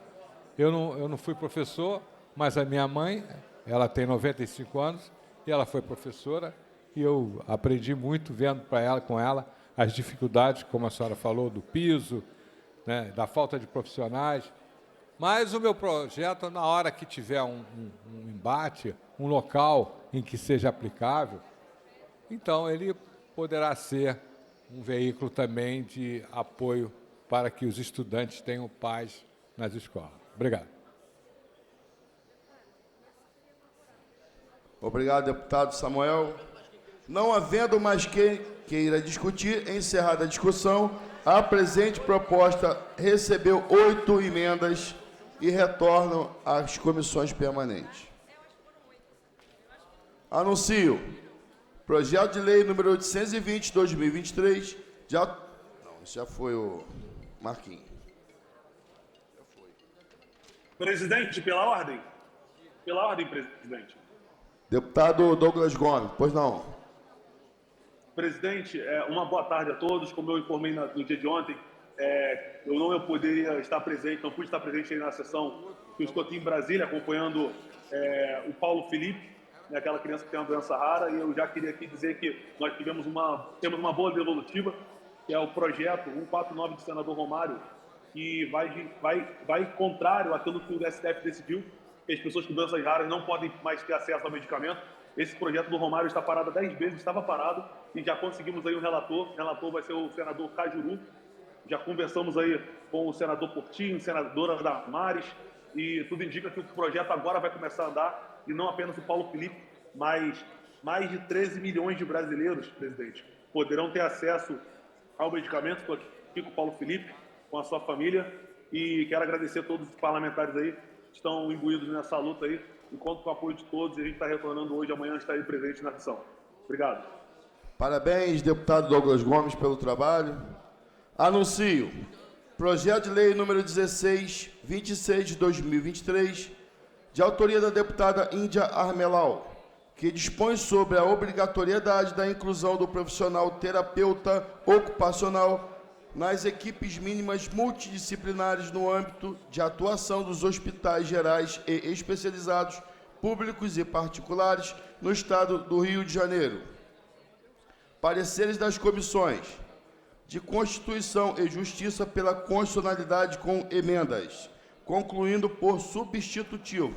Eu não fui professor, mas a minha mãe, ela tem 95 anos, e ela foi professora, e eu aprendi muito vendo com ela as dificuldades, como a senhora falou, do piso, né, da falta de profissionais. Mas o meu projeto, na hora que tiver um embate, um local em que seja aplicável, então ele poderá ser um veículo também de apoio para que os estudantes tenham paz nas escolas. Obrigado. Obrigado, deputado Samuel. Não havendo mais quem queira discutir, encerrada a discussão, a presente proposta recebeu 8 emendas e retornam às comissões permanentes. Anuncio. Projeto de lei número 820, 2023, Não, isso já foi o Marquinhos. Presidente, pela ordem. Pela ordem, presidente. Deputado Douglas Gomes, pois não. Presidente, uma boa tarde a todos. Como eu informei no dia de ontem, eu não poderia estar presente, não pude estar presente aí na sessão, que eu estou aqui em Brasília acompanhando o Paulo Felipe, aquela criança que tem uma doença rara, e eu já queria aqui dizer que nós temos uma boa devolutiva, que é o projeto 149 do senador Romário, que vai contrário àquilo que o STF decidiu, que as pessoas com doenças raras não podem mais ter acesso ao medicamento. Esse projeto do Romário está parado há 10 meses, estava parado, e já conseguimos aí um relator. O relator vai ser o senador Cajuru. Já conversamos aí com o senador Portinho, senadora Damares, e tudo indica que o projeto agora vai começar a andar, e não apenas o Paulo Felipe, mas mais de 13 milhões de brasileiros, presidente, poderão ter acesso ao medicamento. Estou aqui com o Paulo Felipe, com a sua família, e quero agradecer a todos os parlamentares aí que estão imbuídos nessa luta aí, e conto com o apoio de todos, e a gente está retornando hoje, amanhã estarei presente na sessão. Obrigado. Parabéns, deputado Douglas Gomes, pelo trabalho. Anuncio projeto de lei número 1626 de 2023, de autoria da deputada Índia Armelau, que dispõe sobre a obrigatoriedade da inclusão do profissional terapeuta ocupacional nas equipes mínimas multidisciplinares no âmbito de atuação dos hospitais gerais e especializados, públicos e particulares, no Estado do Rio de Janeiro. Pareceres das comissões de Constituição e Justiça pela constitucionalidade com emendas, concluindo por substitutivo.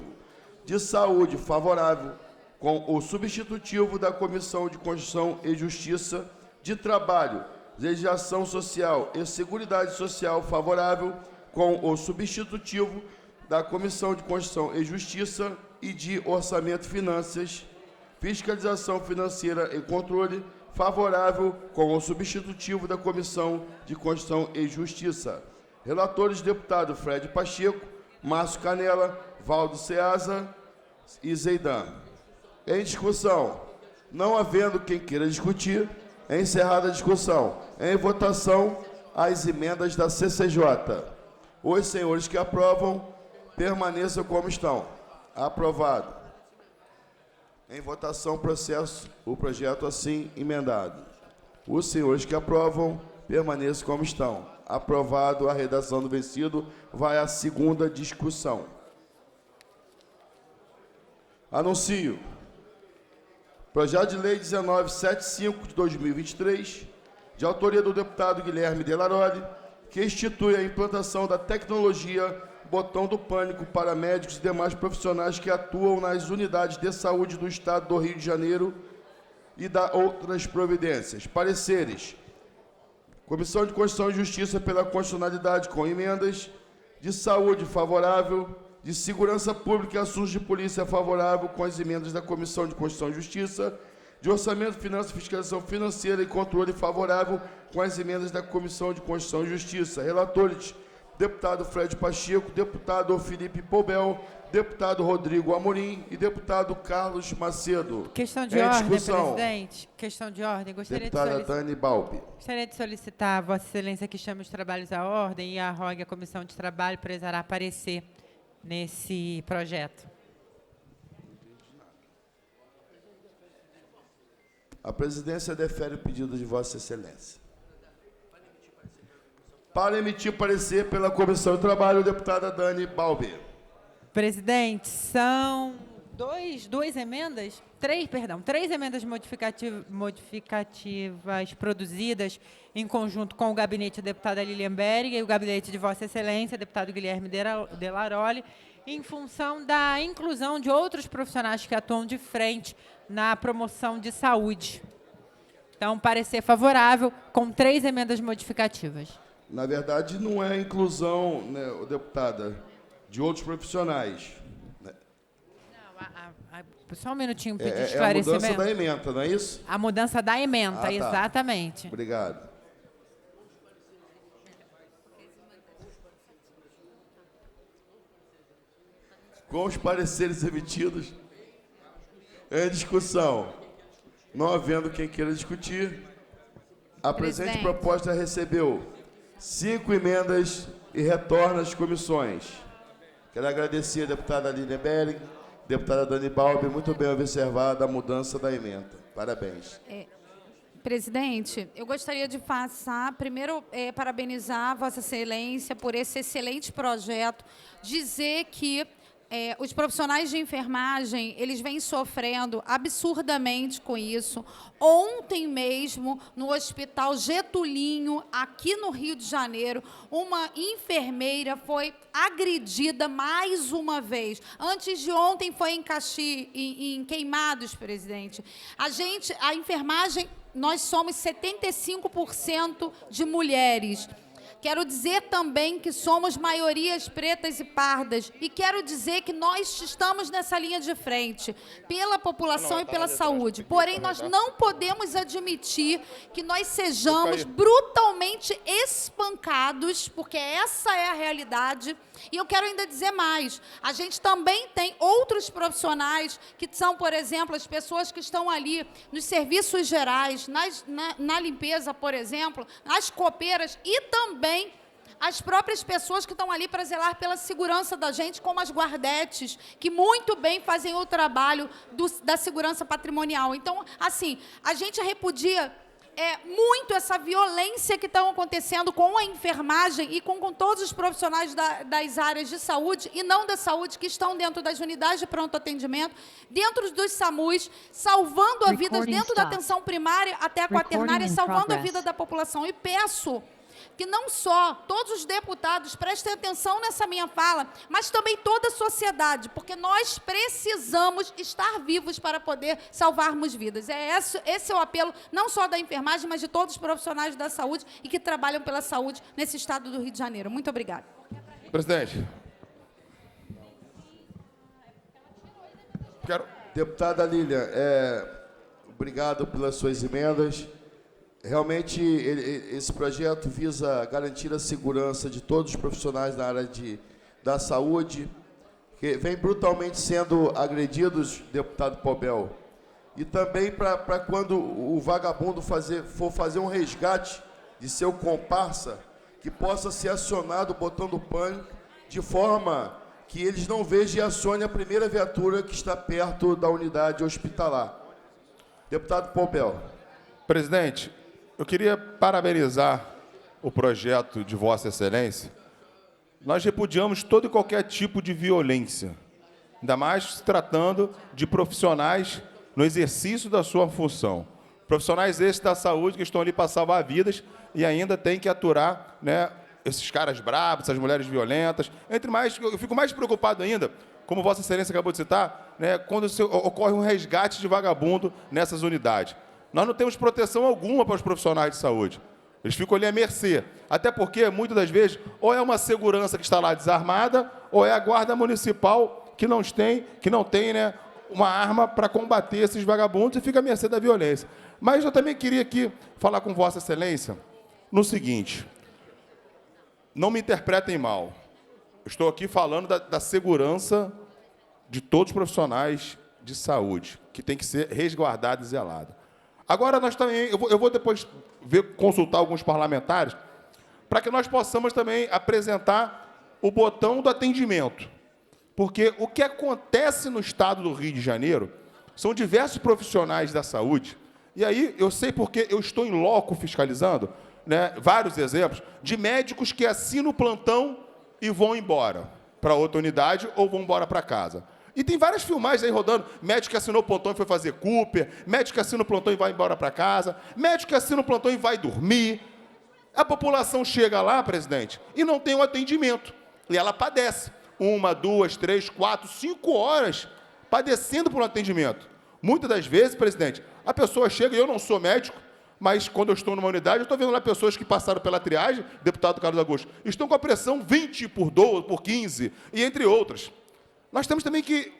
De Saúde, favorável, com o substitutivo da Comissão de Constituição e Justiça. De Trabalho, Legislação Social e Seguridade Social, favorável, com o substitutivo da Comissão de Constituição e Justiça. E de Orçamento e Finanças, Fiscalização Financeira e Controle, favorável, com o substitutivo da Comissão de Constituição e Justiça. Relatores, deputado Fred Pacheco, Márcio Canela, Valdo Ceasa e Zeidan. Em discussão, não havendo quem queira discutir, é encerrada a discussão. Em votação, as emendas da CCJ. Os senhores que aprovam, permaneçam como estão. Aprovado. Em votação, o projeto assim emendado. Os senhores que aprovam, permaneçam como estão. Aprovado a redação do vencido, vai à segunda discussão. Anuncio. Projeto de Lei 1975 de 2023, de autoria do deputado Guilherme Delaroli, que institui a implantação da tecnologia Botão do Pânico para médicos e demais profissionais que atuam nas unidades de saúde do Estado do Rio de Janeiro e da outras providências. Pareceres. Comissão de Constituição e Justiça pela constitucionalidade com emendas. De Saúde, favorável. De Segurança Pública e Assuntos de Polícia, favorável, com as emendas da Comissão de Constituição e Justiça. De Orçamento, Finanças, Fiscalização Financeira e Controle, favorável, com as emendas da Comissão de Constituição e Justiça. Relatores, deputado Fred Pacheco, deputado Felipe Poubel, deputado Rodrigo Amorim e deputado Carlos Macedo. Questão de ordem, presidente. Questão de ordem. Deputada Dani Balbi. Gostaria de solicitar a Vossa Excelência que chame os trabalhos à ordem e arrogue a Comissão de Trabalho prestará parecer nesse projeto. A presidência defere o pedido de Vossa Excelência. Para emitir parecer pela Comissão de Trabalho, deputada Dani Balbi. Presidente, são três emendas modificativas produzidas em conjunto com o gabinete da deputada Lilian Berg e o gabinete de Vossa Excelência, deputado Guilherme Delaroli, em função da inclusão de outros profissionais que atuam de frente na promoção de saúde. Então, parecer favorável com 3 emendas modificativas. Na verdade, não é a inclusão, né, deputada, de outros profissionais. Não, só um minutinho, pedir É a esclarecimento. mudança da ementa, não é isso? A mudança da ementa, tá. exatamente. Obrigado. Com os pareceres emitidos, em discussão, não havendo quem queira discutir, a presente Presidente. proposta recebeu 5 emendas e retorna às comissões. Quero agradecer a deputada Lilian Berg, deputada Dani Balbi, muito bem observada a mudança da emenda. Parabéns. Presidente, eu gostaria de passar, primeiro, parabenizar Vossa Excelência por esse excelente projeto, dizer que os profissionais de enfermagem, eles vêm sofrendo absurdamente com isso. Ontem mesmo, no Hospital Getulinho, aqui no Rio de Janeiro, uma enfermeira foi agredida mais uma vez. Antes de ontem foi em Caxi, em Queimados, presidente. A enfermagem, nós somos 75% de mulheres. Quero dizer também que somos maiorias pretas e pardas. E quero dizer que nós estamos nessa linha de frente, pela população e pela saúde. Porém, nós não podemos admitir que nós sejamos brutalmente espancados, porque essa é a realidade. E eu quero ainda dizer mais. A gente também tem outros profissionais que são, por exemplo, as pessoas que estão ali nos serviços gerais, na limpeza, por exemplo, nas copeiras e também as próprias pessoas que estão ali para zelar pela segurança da gente, como as guardetes, que muito bem fazem o trabalho da segurança patrimonial. Então, assim, a gente repudia muito essa violência que está acontecendo com a enfermagem e com todos os profissionais das áreas de saúde e não da saúde que estão dentro das unidades de pronto atendimento, dentro dos SAMUs, salvando a vida dentro da atenção primária até a quaternária, salvando a vida da população. E peço que não só todos os deputados prestem atenção nessa minha fala, mas também toda a sociedade, porque nós precisamos estar vivos para poder salvarmos vidas. Esse é o apelo, não só da enfermagem, mas de todos os profissionais da saúde e que trabalham pela saúde nesse estado do Rio de Janeiro. Muito obrigada. Presidente. Deputada Lília, obrigado pelas suas emendas. Realmente, esse projeto visa garantir a segurança de todos os profissionais da área da saúde, que vem brutalmente sendo agredidos, deputado Pobel. E também para quando o vagabundo for fazer um resgate de seu comparsa, que possa ser acionado botando pânico, de forma que eles não vejam e acione a primeira viatura que está perto da unidade hospitalar. Deputado Pobel. Presidente, eu queria parabenizar o projeto de Vossa Excelência. Nós repudiamos todo e qualquer tipo de violência, ainda mais se tratando de profissionais no exercício da sua função. Profissionais esses da saúde que estão ali para salvar vidas e ainda tem que aturar, né, esses caras bravos, essas mulheres violentas. Entre mais, eu fico mais preocupado ainda, como Vossa Excelência acabou de citar, né, quando ocorre um resgate de vagabundo nessas unidades. Nós não temos proteção alguma para os profissionais de saúde. Eles ficam ali à mercê. Até porque, muitas das vezes, ou é uma segurança que está lá desarmada, ou é a guarda municipal que não tem, né, uma arma para combater esses vagabundos e fica à mercê da violência. Mas eu também queria aqui falar com Vossa Excelência no seguinte. Não me interpretem mal. Eu estou aqui falando da segurança de todos os profissionais de saúde, que tem que ser resguardada e zelada. Agora, nós também, eu vou depois consultar alguns parlamentares, para que nós possamos também apresentar o botão do atendimento. Porque o que acontece no estado do Rio de Janeiro são diversos profissionais da saúde, e aí eu sei porque eu estou em loco fiscalizando, né, vários exemplos, de médicos que assinam o plantão e vão embora para outra unidade ou vão embora para casa. E tem várias filmagens aí rodando. Médico que assinou o plantão e foi fazer Cooper, médico que assina o plantão e vai embora para casa, médico que assina o plantão e vai dormir. A população chega lá, presidente, e não tem o atendimento. E ela padece. 1, 2, 3, 4, 5 horas padecendo por um atendimento. Muitas das vezes, presidente, a pessoa chega, e eu não sou médico, mas quando eu estou numa unidade, eu estou vendo lá pessoas que passaram pela triagem, deputado Carlos Augusto, estão com a pressão 20 por 12, por 15, e entre outras. Nós temos também que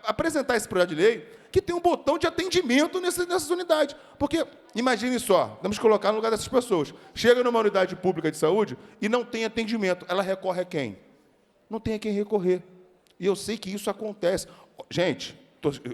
apresentar esse projeto de lei que tem um botão de atendimento nessas unidades. Porque, imagine só, vamos colocar no lugar dessas pessoas. Chega numa unidade pública de saúde e não tem atendimento. Ela recorre a quem? Não tem a quem recorrer. E eu sei que isso acontece. Gente,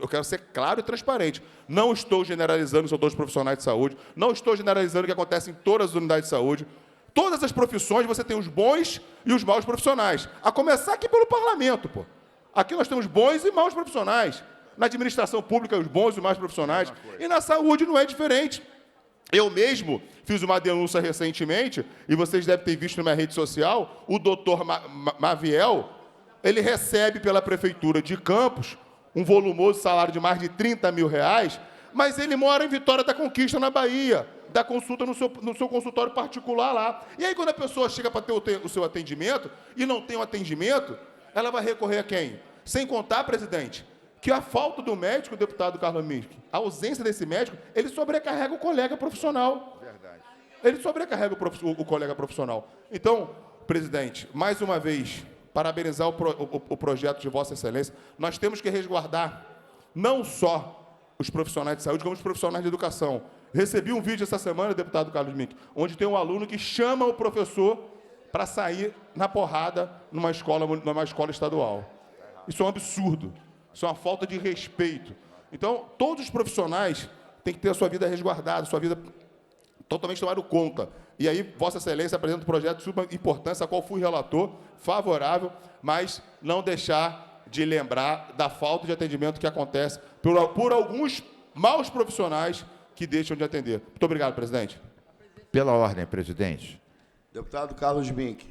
eu quero ser claro e transparente. Não estou generalizando, são todos profissionais de saúde. Não estou generalizando o que acontece em todas as unidades de saúde. Todas as profissões, você tem os bons e os maus profissionais. A começar aqui pelo parlamento, pô. Aqui nós temos bons e maus profissionais. Na administração pública, os bons e os maus profissionais. E na saúde não é diferente. Eu mesmo fiz uma denúncia recentemente, e vocês devem ter visto na minha rede social, o doutor Maviel, ele recebe pela Prefeitura de Campos um volumoso salário de mais de R$30 mil, mas ele mora em Vitória da Conquista, na Bahia, dá consulta no seu consultório particular lá. E aí, quando a pessoa chega para ter o seu atendimento e não tem o atendimento, ela vai recorrer a quem? Sem contar, presidente, que a falta do médico, deputado Carlos Mink, a ausência desse médico, ele sobrecarrega o colega profissional. Verdade. Ele sobrecarrega o colega profissional. Então, presidente, mais uma vez, parabenizar o projeto de Vossa Excelência. Nós temos que resguardar não só os profissionais de saúde, como os profissionais de educação. Recebi um vídeo essa semana, deputado Carlos Mink, onde tem um aluno que chama o professor para sair na porrada numa escola estadual. Isso é um absurdo. Isso é uma falta de respeito. Então, todos os profissionais têm que ter a sua vida resguardada, sua vida totalmente tomada conta. E aí, Vossa Excelência apresenta um projeto de suma importância, a qual fui relator, favorável, mas não deixar de lembrar da falta de atendimento que acontece por alguns maus profissionais que deixam de atender. Muito obrigado, presidente. Pela ordem, presidente. Deputado Carlos Mink.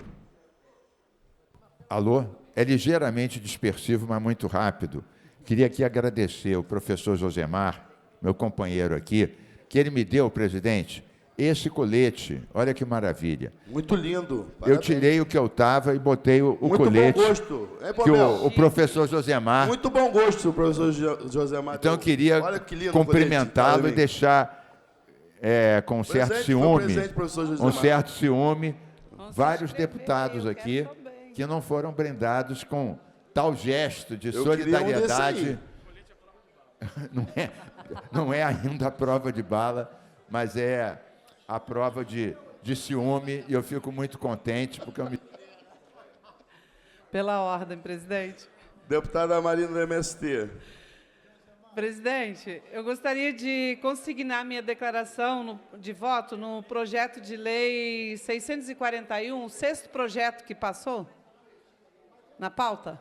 Alô? É ligeiramente dispersivo, mas muito rápido. Queria aqui agradecer ao professor Josemar, meu companheiro aqui, que ele me deu, presidente, esse colete. Olha que maravilha. Muito lindo. Eu Parabéns. tirei o que eu estava e botei o Muito colete bom gosto. que o professor Josemar... Muito bom gosto, o professor Josemar. Então, eu queria Olha que lindo cumprimentá-lo colete. e deixar com um certo Presente, ciúme, presente, professor Josemar. um certo ciúme, vários deputados aqui que não foram brindados com tal gesto de Eu queria um desse solidariedade. aí. Não é ainda a prova de bala, mas é a prova de ciúme, e eu fico muito contente, porque eu me... Pela ordem, presidente. Deputada Marina do MST. Presidente, eu gostaria de consignar minha declaração de voto no projeto de lei 641, o sexto projeto que passou na pauta,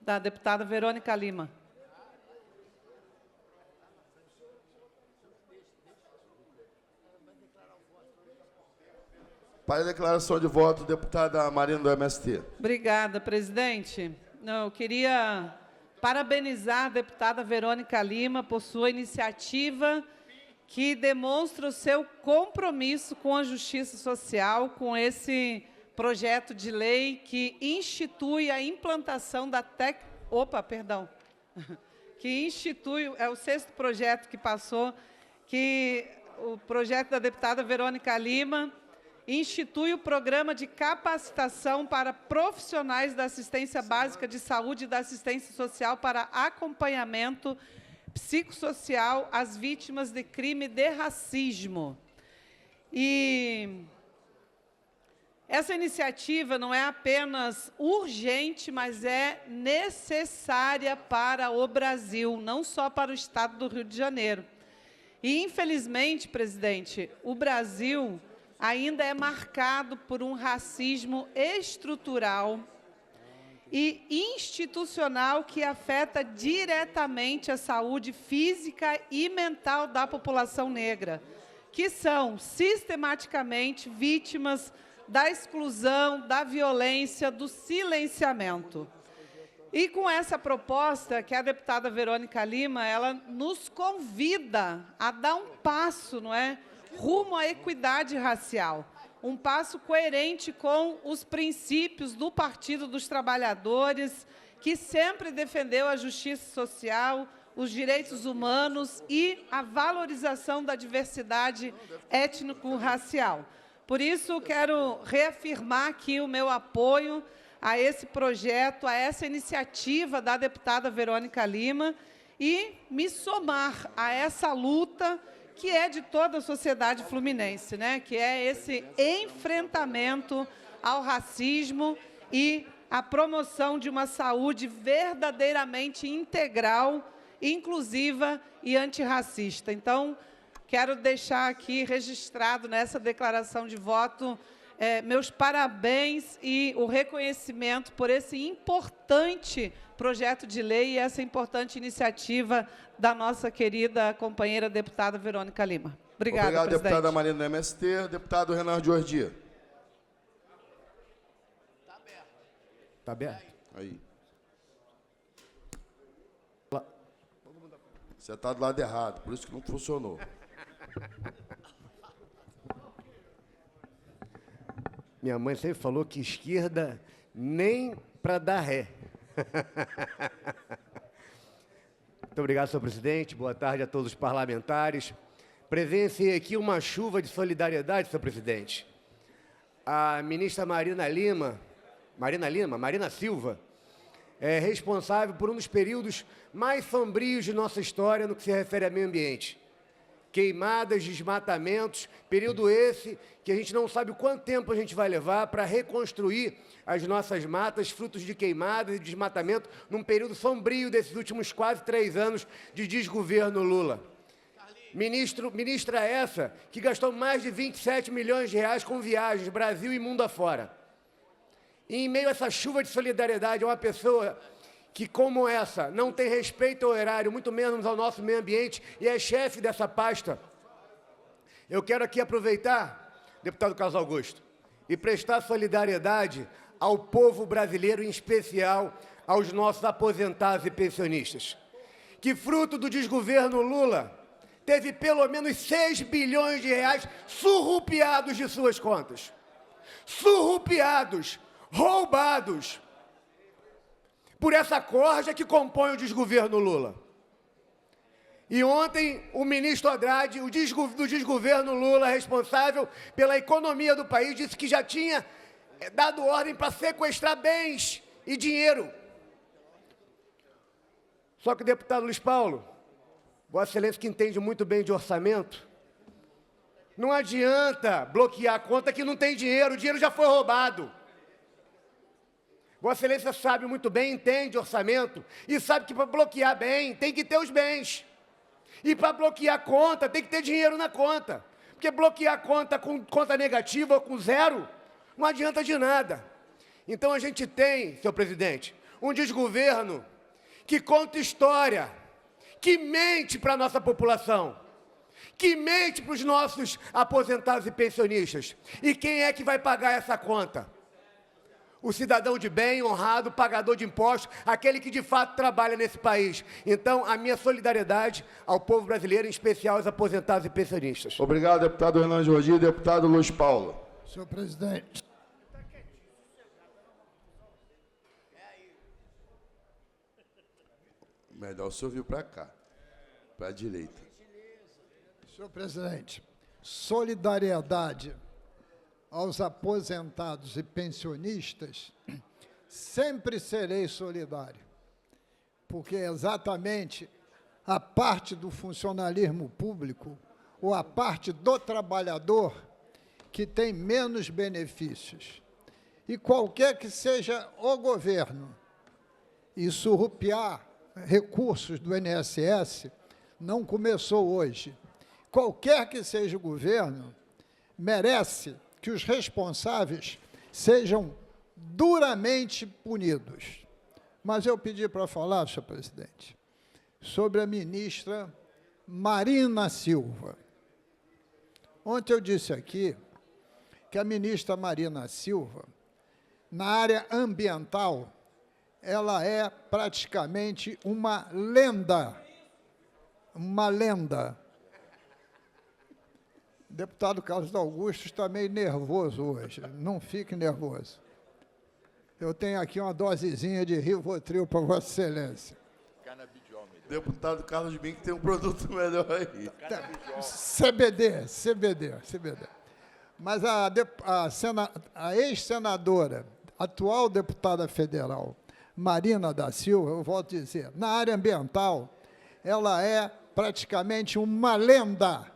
da deputada Verônica Lima. Para a declaração de voto, deputada Marina do MST. Obrigada, presidente. Não, eu queria parabenizar a deputada Verônica Lima por sua iniciativa que demonstra o seu compromisso com a justiça social, com esse projeto de lei que institui a implantação da que institui, é o sexto projeto que passou, que o projeto da deputada Verônica Lima institui o programa de capacitação para profissionais da assistência básica de saúde e da assistência social para acompanhamento psicossocial às vítimas de crime de racismo. E essa iniciativa não é apenas urgente, mas é necessária para o Brasil, não só para o Estado do Rio de Janeiro. E, infelizmente, presidente, o Brasil ainda é marcado por um racismo estrutural e institucional que afeta diretamente a saúde física e mental da população negra, que são sistematicamente vítimas da exclusão, da violência, do silenciamento. E com essa proposta que a deputada Verônica Lima, ela nos convida a dar um passo, não é, rumo à equidade racial, um passo coerente com os princípios do Partido dos Trabalhadores, que sempre defendeu a justiça social, os direitos humanos e a valorização da diversidade étnico-racial. Por isso, quero reafirmar aqui o meu apoio a esse projeto, a essa iniciativa da deputada Verônica Lima e me somar a essa luta que é de toda a sociedade fluminense, né? Que é esse enfrentamento ao racismo e a promoção de uma saúde verdadeiramente integral, inclusiva e antirracista. Então, quero deixar aqui registrado nessa declaração de voto meus parabéns e o reconhecimento por esse importante projeto de lei e essa importante iniciativa da nossa querida companheira deputada Verônica Lima. Obrigada, Obrigado, presidente. deputada Marina do MST. Deputado Renan Jordi. Está aberto? Aí. Você está do lado errado, por isso que não funcionou. Minha mãe sempre falou que esquerda nem para dar ré. Muito obrigado, senhor presidente. Boa tarde a todos os parlamentares. Presenciei aqui uma chuva de solidariedade, senhor presidente. A ministra Marina Silva, é responsável por um dos períodos mais sombrios de nossa história no que se refere a meio ambiente. Queimadas, desmatamentos, período esse que a gente não sabe quanto tempo a gente vai levar para reconstruir as nossas matas, frutos de queimadas e desmatamento, num período sombrio desses últimos quase 3 anos de desgoverno Lula. Ministra essa que gastou mais de 27 milhões de reais com viagens, Brasil e mundo afora. E em meio a essa chuva de solidariedade, uma pessoa que, como essa, não tem respeito ao erário, muito menos ao nosso meio ambiente, e é chefe dessa pasta, eu quero aqui aproveitar, deputado Carlos Augusto, e prestar solidariedade ao povo brasileiro, em especial aos nossos aposentados e pensionistas, que, fruto do desgoverno Lula, teve pelo menos 6 bilhões de reais surrupiados de suas contas. Surrupiados, roubados por essa corja que compõe o desgoverno Lula. E ontem, o ministro Haddad, do desgoverno Lula, responsável pela economia do país, disse que já tinha dado ordem para sequestrar bens e dinheiro. Só que o deputado Luiz Paulo, Vossa Excelência que entende muito bem de orçamento, não adianta bloquear a conta que não tem dinheiro, o dinheiro já foi roubado. Vossa Excelência sabe muito bem, entende orçamento, e sabe que para bloquear bem tem que ter os bens. E para bloquear a conta tem que ter dinheiro na conta. Porque bloquear a conta com conta negativa ou com zero, não adianta de nada. Então a gente tem, senhor presidente, um desgoverno que conta história, que mente para a nossa população, que mente para os nossos aposentados e pensionistas. E quem é que vai pagar essa conta? O cidadão de bem, honrado, pagador de impostos, aquele que de fato trabalha nesse país. Então, a minha solidariedade ao povo brasileiro, em especial aos aposentados e pensionistas. Obrigado, deputado Renan Jordi. Deputado Luiz Paulo. Senhor presidente. Melhor o senhor vir para cá, para a direita. Senhor presidente, solidariedade aos aposentados e pensionistas, sempre serei solidário, porque é exatamente a parte do funcionalismo público ou a parte do trabalhador que tem menos benefícios. E qualquer que seja o governo, e surrupiar recursos do INSS não começou hoje. Qualquer que seja o governo, merece que os responsáveis sejam duramente punidos. Mas eu pedi para falar, senhor presidente, sobre a ministra Marina Silva. Ontem eu disse aqui que a ministra Marina Silva, na área ambiental, ela é praticamente uma lenda. Uma lenda. O deputado Carlos Augusto está meio nervoso hoje. Não fique nervoso. Eu tenho aqui uma dosezinha de Rivotril para Vossa Excelência. Deputado Carlos Bim, que tem um produto melhor aí. CBD. Mas a ex-senadora, atual deputada federal, Marina da Silva, eu volto a dizer, na área ambiental, ela é praticamente uma lenda.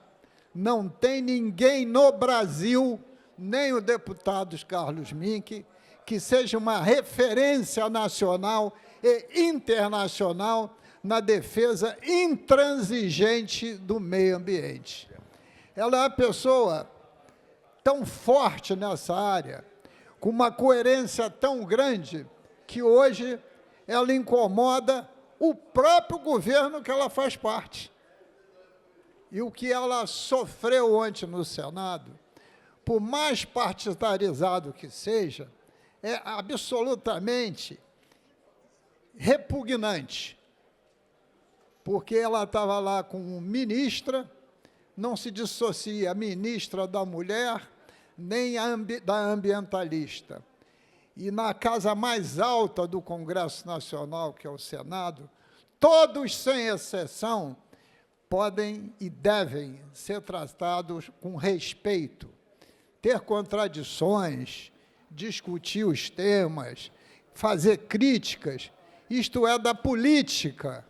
Não tem ninguém no Brasil, nem o deputado Carlos Mink, que seja uma referência nacional e internacional na defesa intransigente do meio ambiente. Ela é uma pessoa tão forte nessa área, com uma coerência tão grande, que hoje ela incomoda o próprio governo que ela faz parte. E o que ela sofreu ontem no Senado, por mais partidarizado que seja, é absolutamente repugnante, porque ela estava lá como ministra, não se dissocia a ministra da mulher, nem da ambientalista. E na casa mais alta do Congresso Nacional, que é o Senado, todos, sem exceção, podem e devem ser tratados com respeito, ter contradições, discutir os temas, fazer críticas. Isto é da política,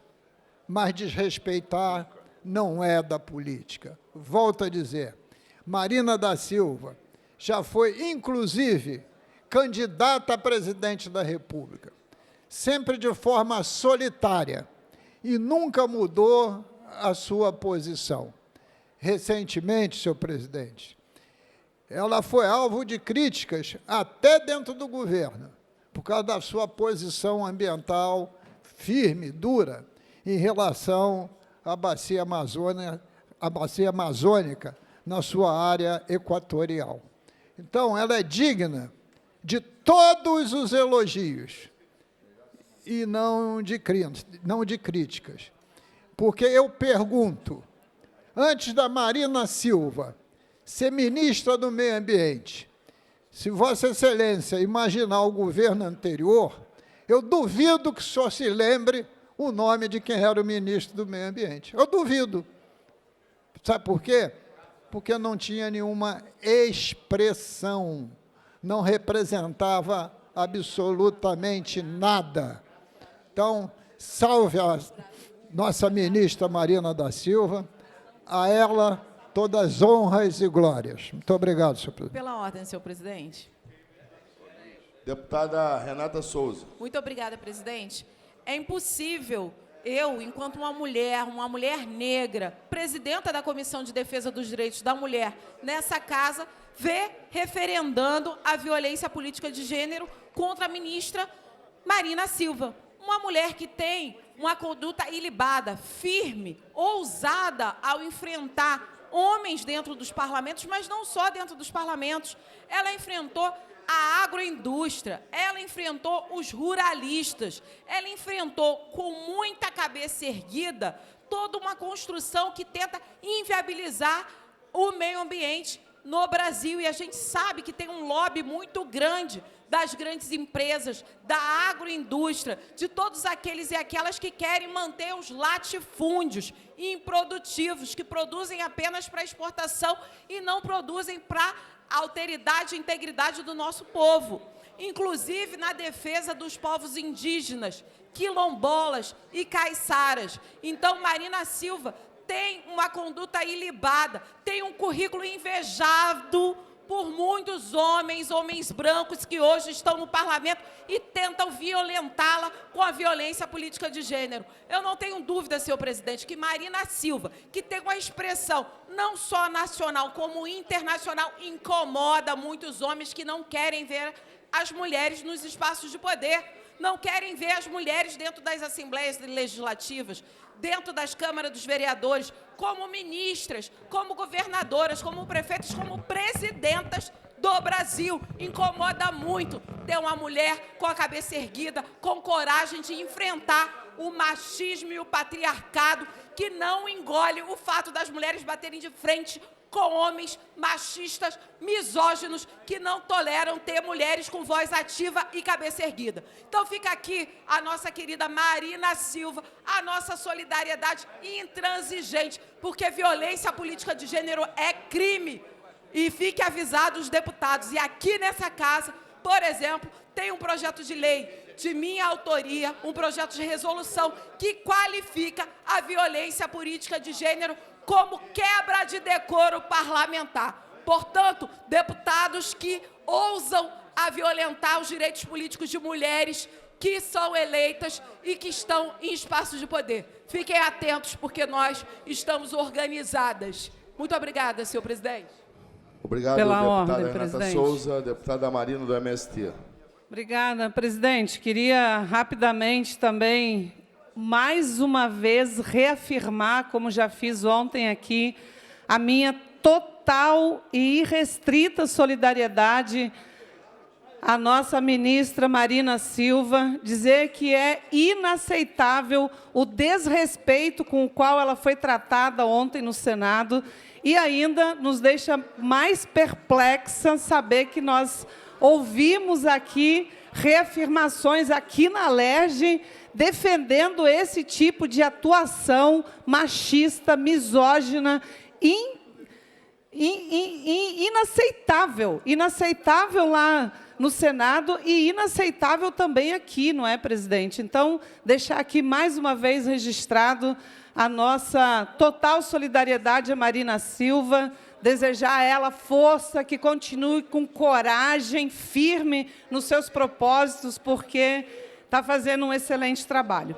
mas desrespeitar não é da política. Volto a dizer, Marina da Silva já foi, inclusive, candidata a presidente da República, sempre de forma solitária, e nunca mudou a sua posição. Recentemente, senhor presidente, ela foi alvo de críticas até dentro do governo, por causa da sua posição ambiental firme, dura, em relação à bacia amazônica, na sua área equatorial. Então, ela é digna de todos os elogios e não de críticas. Porque eu pergunto, antes da Marina Silva ser ministra do Meio Ambiente, se Vossa Excelência imaginar o governo anterior, eu duvido que o senhor se lembre o nome de quem era o ministro do Meio Ambiente. Eu duvido. Sabe por quê? Porque não tinha nenhuma expressão, não representava absolutamente nada. Então, salve a nossa ministra Marina da Silva, a ela todas as honras e glórias. Muito obrigado, senhor presidente. Pela ordem, senhor presidente. Deputada Renata Souza. Muito obrigada, presidente. É impossível eu, enquanto uma mulher negra, presidenta da Comissão de Defesa dos Direitos da Mulher nessa casa, ver referendando a violência política de gênero contra a ministra Marina Silva. Uma mulher que tem uma conduta ilibada, firme, ousada ao enfrentar homens dentro dos parlamentos, mas não só dentro dos parlamentos. Ela enfrentou a agroindústria, ela enfrentou os ruralistas, ela enfrentou com muita cabeça erguida toda uma construção que tenta inviabilizar o meio ambiente no Brasil. E a gente sabe que tem um lobby muito grande das grandes empresas, da agroindústria, de todos aqueles e aquelas que querem manter os latifúndios improdutivos, que produzem apenas para exportação e não produzem para a alteridade e integridade do nosso povo. Inclusive na defesa dos povos indígenas, quilombolas e caiçaras. Então, Marina Silva tem uma conduta ilibada, tem um currículo invejado por muitos homens brancos que hoje estão no parlamento e tentam violentá-la com a violência política de gênero. Eu não tenho dúvida, senhor presidente, que Marina Silva, que tem uma expressão não só nacional como internacional, incomoda muitos homens que não querem ver as mulheres nos espaços de poder, não querem ver as mulheres dentro das assembleias legislativas, dentro das câmaras dos vereadores, como ministras, como governadoras, como prefeitas, como presidentas do Brasil. Incomoda muito ter uma mulher com a cabeça erguida, com coragem de enfrentar o machismo e o patriarcado, que não engole o fato das mulheres baterem de frente com homens machistas, misóginos, que não toleram ter mulheres com voz ativa e cabeça erguida. Então fica aqui a nossa querida Marina Silva, a nossa solidariedade intransigente, porque violência política de gênero é crime. E fique avisados os deputados. E aqui nessa casa, por exemplo, tem um projeto de lei de minha autoria, um projeto de resolução que qualifica a violência política de gênero como quebra de decoro parlamentar. Portanto, deputados que ousam a violentar os direitos políticos de mulheres que são eleitas e que estão em espaços de poder. Fiquem atentos, porque nós estamos organizadas. Muito obrigada, senhor presidente. Obrigado, Pela deputada ordem, Renata presidente. Souza, deputada Marina do MST. Obrigada, presidente. Queria rapidamente também, mais uma vez, reafirmar, como já fiz ontem aqui, a minha total e irrestrita solidariedade a nossa ministra Marina Silva, dizer que é inaceitável o desrespeito com o qual ela foi tratada ontem no Senado e ainda nos deixa mais perplexa saber que nós ouvimos aqui reafirmações aqui na LERJ defendendo esse tipo de atuação machista, misógina, inaceitável. Inaceitável lá no Senado e inaceitável também aqui, não é, presidente? Então, deixar aqui mais uma vez registrado a nossa total solidariedade a Marina Silva, desejar a ela força, que continue com coragem, firme nos seus propósitos, porque está fazendo um excelente trabalho.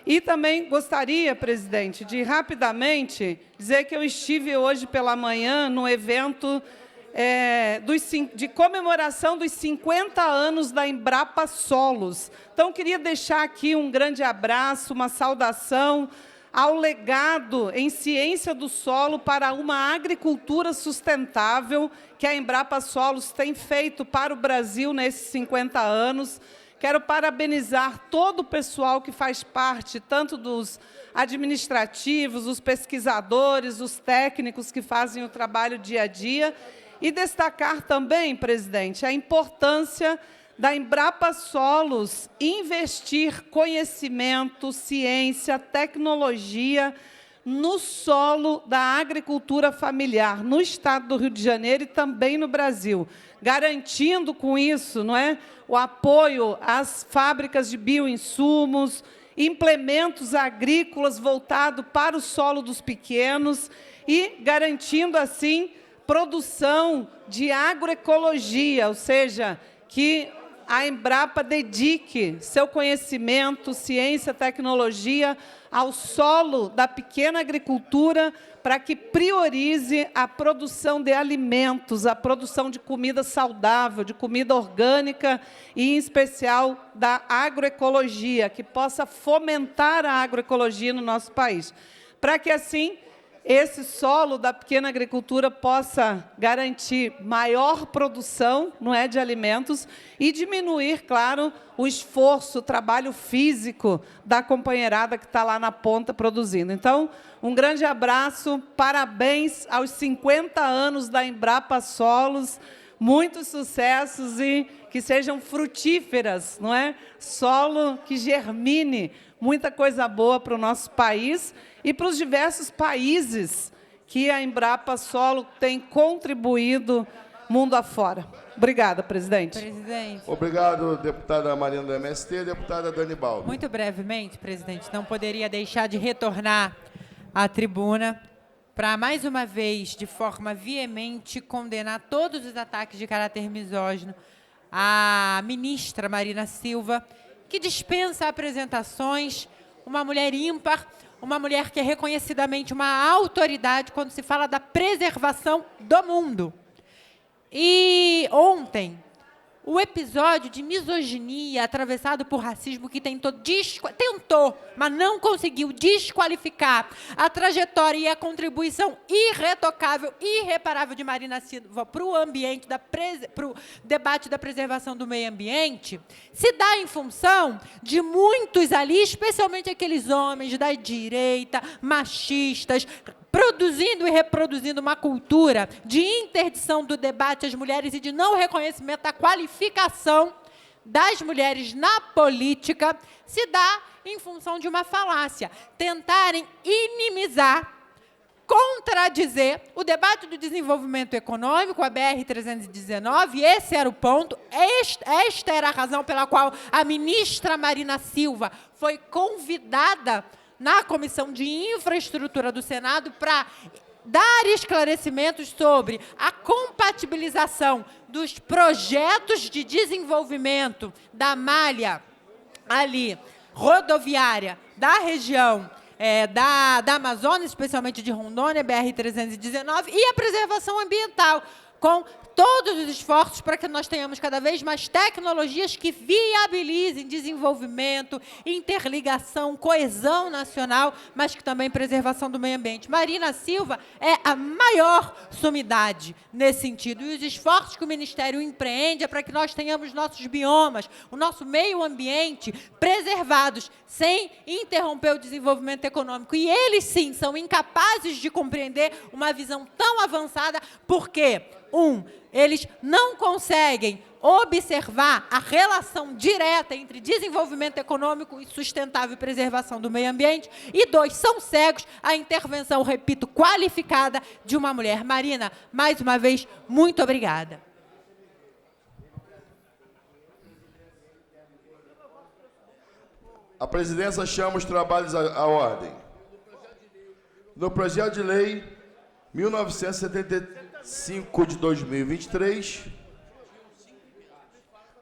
E também gostaria, presidente, de rapidamente dizer que eu estive hoje pela manhã no evento de comemoração dos 50 anos da Embrapa Solos. Então, queria deixar aqui um grande abraço, uma saudação ao legado em ciência do solo para uma agricultura sustentável que a Embrapa Solos tem feito para o Brasil nesses 50 anos. Quero parabenizar todo o pessoal que faz parte, tanto dos administrativos, os pesquisadores, os técnicos que fazem o trabalho dia a dia, e destacar também, presidente, a importância da Embrapa Solos investir conhecimento, ciência, tecnologia no solo da agricultura familiar, no estado do Rio de Janeiro e também no Brasil, garantindo com isso, não é, o apoio às fábricas de bioinsumos, implementos agrícolas voltados para o solo dos pequenos e garantindo, assim, produção de agroecologia, ou seja, que a Embrapa dedique seu conhecimento, ciência, tecnologia ao solo da pequena agricultura para que priorize a produção de alimentos, a produção de comida saudável, de comida orgânica e, em especial, da agroecologia, que possa fomentar a agroecologia no nosso país, para que, assim, esse solo da pequena agricultura possa garantir maior produção, não é, de alimentos e diminuir, claro, o esforço, o trabalho físico da companheirada que está lá na ponta produzindo. Então, um grande abraço, parabéns aos 50 anos da Embrapa Solos, muitos sucessos e que sejam frutíferas, não é? Solo que germine muita coisa boa para o nosso país e para os diversos países que a Embrapa Solo tem contribuído mundo afora. Obrigada, presidente. Obrigado, deputada Marina do MST. Deputada Dani Balbi. Muito brevemente, presidente, não poderia deixar de retornar à tribuna para, mais uma vez, de forma veemente, condenar todos os ataques de caráter misógino à ministra Marina Silva, que dispensa apresentações, uma mulher ímpar, uma mulher que é reconhecidamente uma autoridade quando se fala da preservação do mundo. E ontem, o episódio de misoginia atravessado por racismo que tentou, mas não conseguiu desqualificar a trajetória e a contribuição irretocável, irreparável de Marina Silva para o ambiente, para o debate da preservação do meio ambiente, se dá em função de muitos ali, especialmente aqueles homens da direita, machistas, produzindo e reproduzindo uma cultura de interdição do debate às mulheres e de não reconhecimento da qualificação das mulheres na política, se dá em função de uma falácia. Tentarem inimizar, contradizer o debate do desenvolvimento econômico, a BR-319, esse era o ponto, esta era a razão pela qual a ministra Marina Silva foi convidada na Comissão de Infraestrutura do Senado para dar esclarecimentos sobre a compatibilização dos projetos de desenvolvimento da malha ali, rodoviária, da região da Amazônia, especialmente de Rondônia, BR-319, e a preservação ambiental, com todos os esforços para que nós tenhamos cada vez mais tecnologias que viabilizem desenvolvimento, interligação, coesão nacional, mas que também preservação do meio ambiente. Marina Silva é a maior sumidade nesse sentido. E os esforços que o Ministério empreende é para que nós tenhamos nossos biomas, o nosso meio ambiente preservados, sem interromper o desenvolvimento econômico. E eles, sim, são incapazes de compreender uma visão tão avançada, porque, eles não conseguem observar a relação direta entre desenvolvimento econômico e sustentável e preservação do meio ambiente. E 2, são cegos à intervenção, repito, qualificada de uma mulher. Marina, mais uma vez, muito obrigada. A presidência chama os trabalhos à ordem. No projeto de lei 1975 de 2023,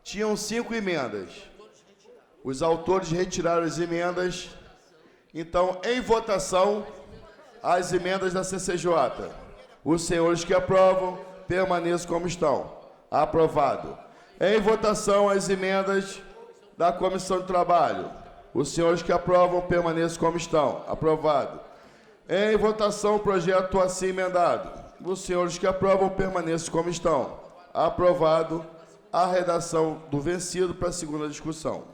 tinham 5 emendas. Os autores retiraram as emendas. Então, em votação, as emendas da CCJ. Os senhores que aprovam, permaneçam como estão. Aprovado. Em votação, as emendas da Comissão de Trabalho. Os senhores que aprovam, permaneçam como estão. Aprovado. Em votação, o projeto assim emendado. Os senhores que aprovam, permaneçam como estão. Aprovado. A redação do vencido para a segunda discussão.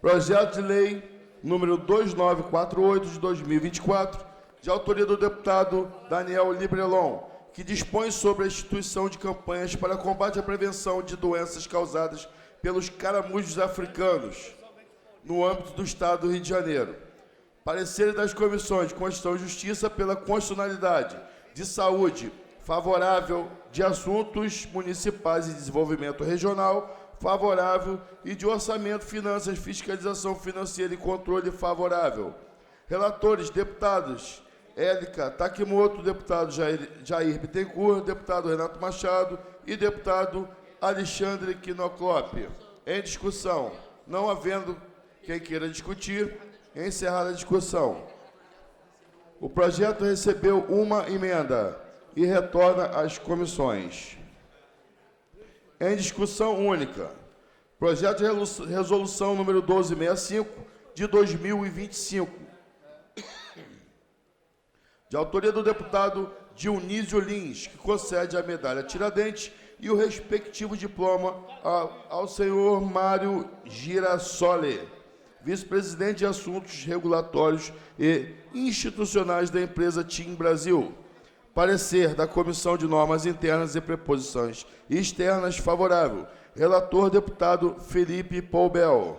Projeto de lei número 2948 de 2024, de autoria do deputado Daniel Librelon, que dispõe sobre a instituição de campanhas para combate à prevenção de doenças causadas pelos caramujos africanos no âmbito do Estado do Rio de Janeiro. Parecer das comissões de Constituição e Justiça pela constitucionalidade, de saúde, favorável, de assuntos municipais e desenvolvimento regional, favorável, e de orçamento, finanças, fiscalização financeira e controle, favorável. Relatores, deputados Élica Takimoto, deputado Jair Bittencourt, deputado Renato Machado e deputado Alexandre Quinoclope. Em discussão, não havendo quem queira discutir, encerrada a discussão. O projeto recebeu uma emenda e retorna às comissões. Em discussão única, projeto de resolução número 1265 de 2025, de autoria do deputado Dionísio Lins, que concede a medalha Tiradentes e o respectivo diploma ao senhor Mário Girassoli, vice-presidente de Assuntos Regulatórios e Institucionais da empresa TIM Brasil. Parecer da Comissão de Normas Internas e Preposições Externas, favorável. Relator, deputado Felipe Poubel.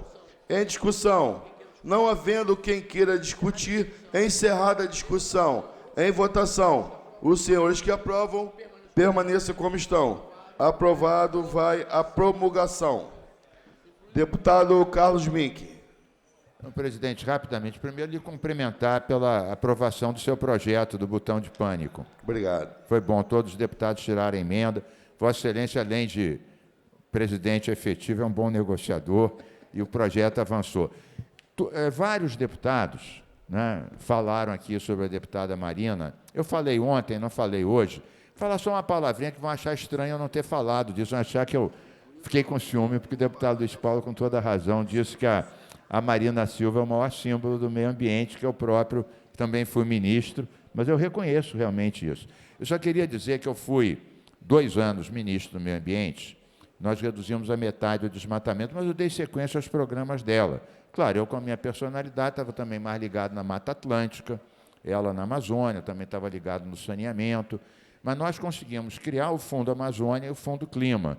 Em discussão, não havendo quem queira discutir, encerrada a discussão. Em votação, os senhores que aprovam, permaneçam como estão. Aprovado, vai a promulgação. Deputado Carlos Mink. Então, presidente, rapidamente, primeiro lhe cumprimentar pela aprovação do seu projeto do botão de pânico. Obrigado. Foi bom todos os deputados tirarem emenda. Vossa Excelência, além de presidente efetivo, é um bom negociador e o projeto avançou. Vários deputados, né, falaram aqui sobre a deputada Marina. Eu falei ontem, não falei hoje. Vou falar só uma palavrinha que vão achar estranho eu não ter falado disso, vão achar que eu fiquei com ciúme, porque o deputado Luiz Paulo, com toda a razão, disse que a Marina Silva é o maior símbolo do meio ambiente, que eu próprio também fui ministro, mas eu reconheço realmente isso. Eu só queria dizer que eu fui 2 anos ministro do meio ambiente, nós reduzimos a metade do desmatamento, mas eu dei sequência aos programas dela. Claro, eu com a minha personalidade estava também mais ligado na Mata Atlântica, ela na Amazônia, também estava ligado no saneamento, mas nós conseguimos criar o Fundo Amazônia e o Fundo Clima.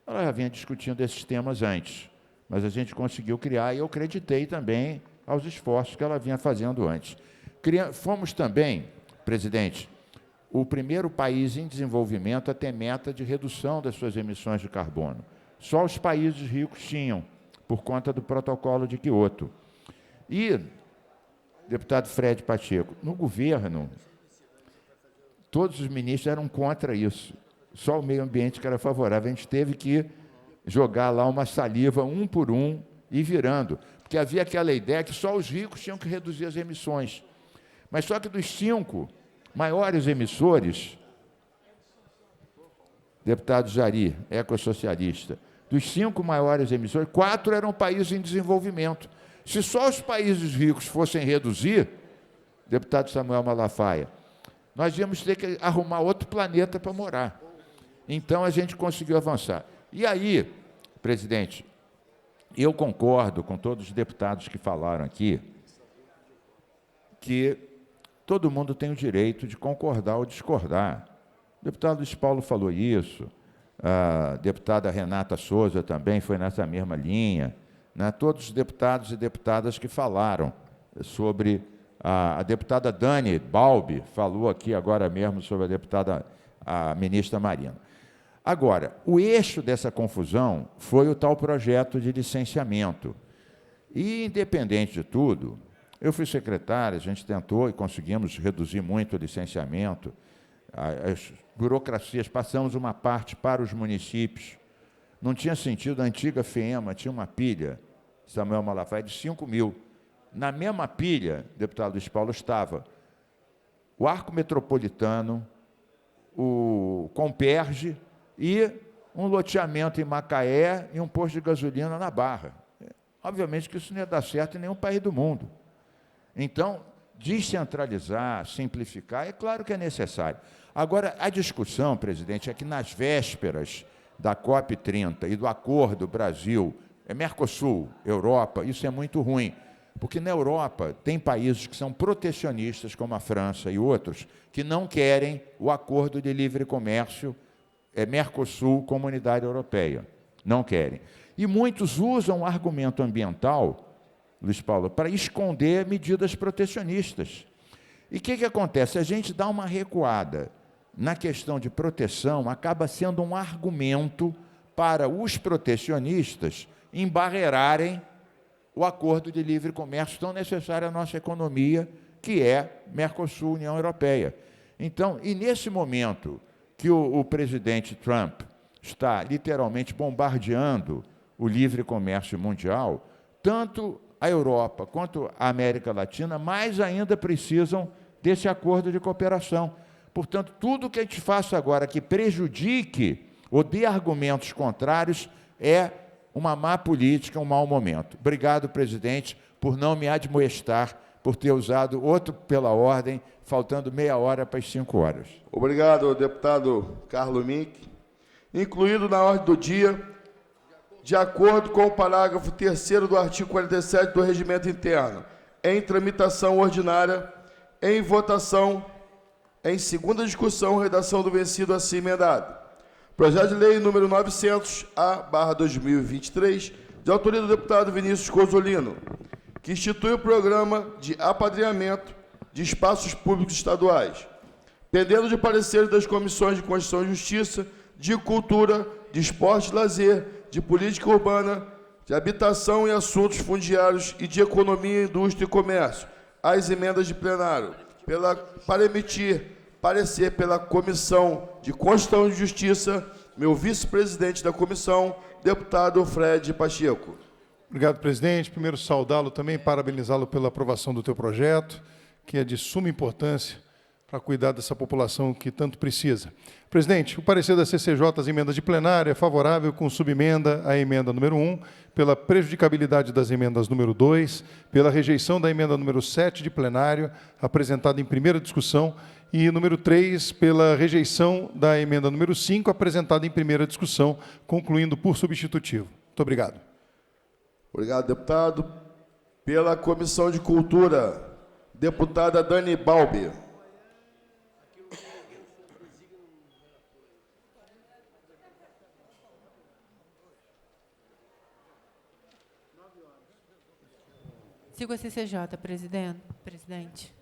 Ela já vinha discutindo esses temas antes, mas a gente conseguiu criar e eu acreditei também aos esforços que ela vinha fazendo antes. Fomos também, presidente, o primeiro país em desenvolvimento a ter meta de redução das suas emissões de carbono. Só os países ricos tinham, por conta do protocolo de Quioto. E, deputado Fred Pacheco, no governo, todos os ministros eram contra isso. Só o meio ambiente que era favorável. A gente teve que jogar lá uma saliva, um por um, e virando. Porque havia aquela ideia que só os ricos tinham que reduzir as emissões. Mas só que dos 5 maiores emissores, deputado Jari, ecossocialista, dos 5 maiores emissores, 4 eram países em desenvolvimento. Se só os países ricos fossem reduzir, deputado Samuel Malafaia, nós íamos ter que arrumar outro planeta para morar. Então, a gente conseguiu avançar. E aí, presidente, eu concordo com todos os deputados que falaram aqui que todo mundo tem o direito de concordar ou discordar. O deputado Luiz Paulo falou isso, a deputada Renata Souza também foi nessa mesma linha, né? Todos os deputados e deputadas que falaram sobre... A deputada Dani Balbi falou aqui agora mesmo sobre a ministra Marina. Agora, o eixo dessa confusão foi o tal projeto de licenciamento. E, independente de tudo, eu fui secretário, a gente tentou e conseguimos reduzir muito o licenciamento, as burocracias, passamos uma parte para os municípios. Não tinha sentido, a antiga FEMA tinha uma pilha, Samuel Malafaia, de 5 mil. Na mesma pilha, deputado Luiz Paulo, estava o Arco Metropolitano, o Comperge e um loteamento em Macaé e um posto de gasolina na Barra. Obviamente que isso não ia dar certo em nenhum país do mundo. Então, descentralizar, simplificar, é claro que é necessário. Agora, a discussão, presidente, é que nas vésperas da COP30 e do acordo Brasil, Mercosul, Europa, isso é muito ruim. Porque na Europa tem países que são protecionistas, como a França e outros, que não querem o acordo de livre comércio Mercosul, Comunidade Europeia. Não querem. E muitos usam o argumento ambiental, Luiz Paulo, para esconder medidas protecionistas. E o que acontece? A gente dá uma recuada na questão de proteção, acaba sendo um argumento para os protecionistas embarreirarem o acordo de livre comércio tão necessário à nossa economia, que é Mercosul, União Europeia. Então, e nesse momento que o presidente Trump está literalmente bombardeando o livre comércio mundial, tanto a Europa quanto a América Latina, mais ainda precisam desse acordo de cooperação. Portanto, tudo que a gente faça agora que prejudique ou dê argumentos contrários é uma má política, um mau momento. Obrigado, presidente, por não me admoestar, por ter usado outro pela ordem, faltando meia hora para as 5 horas. Obrigado, deputado Carlos Mink. Incluído na ordem do dia, de acordo com o parágrafo 3º do artigo 47 do Regimento Interno, em tramitação ordinária, em votação, em segunda discussão, redação do vencido assim emendado. Projeto de Lei número 900-A/2023, de autoria do deputado Vinícius Cozzolino, que institui o programa de apadrinhamento de espaços públicos estaduais, pendendo de pareceres das comissões de Constituição e Justiça, de Cultura, de Esporte e Lazer, de Política Urbana, de Habitação e Assuntos Fundiários e de Economia, Indústria e Comércio, às emendas de plenário, para emitir parecer pela Comissão de Constituição e Justiça, meu vice-presidente da comissão, deputado Fred Pacheco. Obrigado, presidente. Primeiro, saudá-lo também, parabenizá-lo pela aprovação do teu projeto, que é de suma importância para cuidar dessa população que tanto precisa. Presidente, o parecer da CCJ às emendas de plenário é favorável com subemenda à emenda número 1, pela prejudicabilidade das emendas número 2, pela rejeição da emenda número 7 de plenário, apresentada em primeira discussão, e número 3, pela rejeição da emenda número 5, apresentada em primeira discussão, concluindo por substitutivo. Muito obrigado. Obrigado, deputado. Pela Comissão de Cultura, deputada Dani Balbi. Sigo a CCJ, presidente.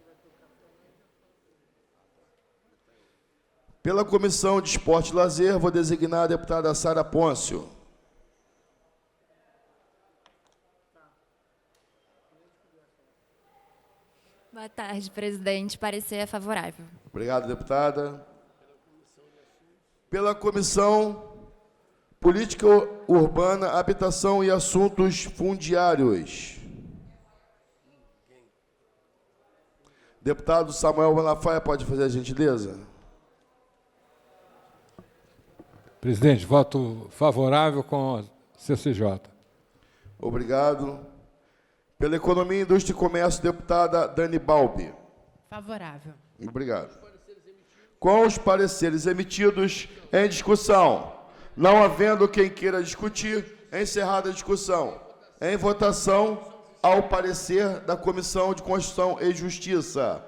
Pela Comissão de Esporte e Lazer, vou designar a deputada Sara Pôncio. Boa tarde, presidente. Parecer é favorável. Obrigado, deputada. Pela Comissão Política Urbana, Habitação e Assuntos Fundiários. Deputado Samuel Malafaia, pode fazer a gentileza? Presidente, voto favorável com a CCJ. Obrigado. Pela Economia, Indústria e Comércio, deputada Dani Balbi. Favorável. Obrigado. Com os pareceres emitidos em discussão, não havendo quem queira discutir, encerrada a discussão. Em votação, ao parecer da Comissão de Constituição e Justiça.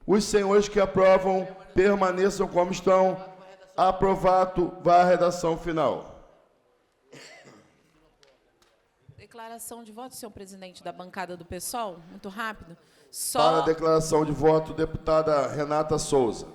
Os senhores que aprovam permaneçam como estão. Aprovado, vai à redação final. Declaração de voto, senhor presidente da bancada do PSOL, muito rápido. Para a declaração de voto, deputada Renata Souza.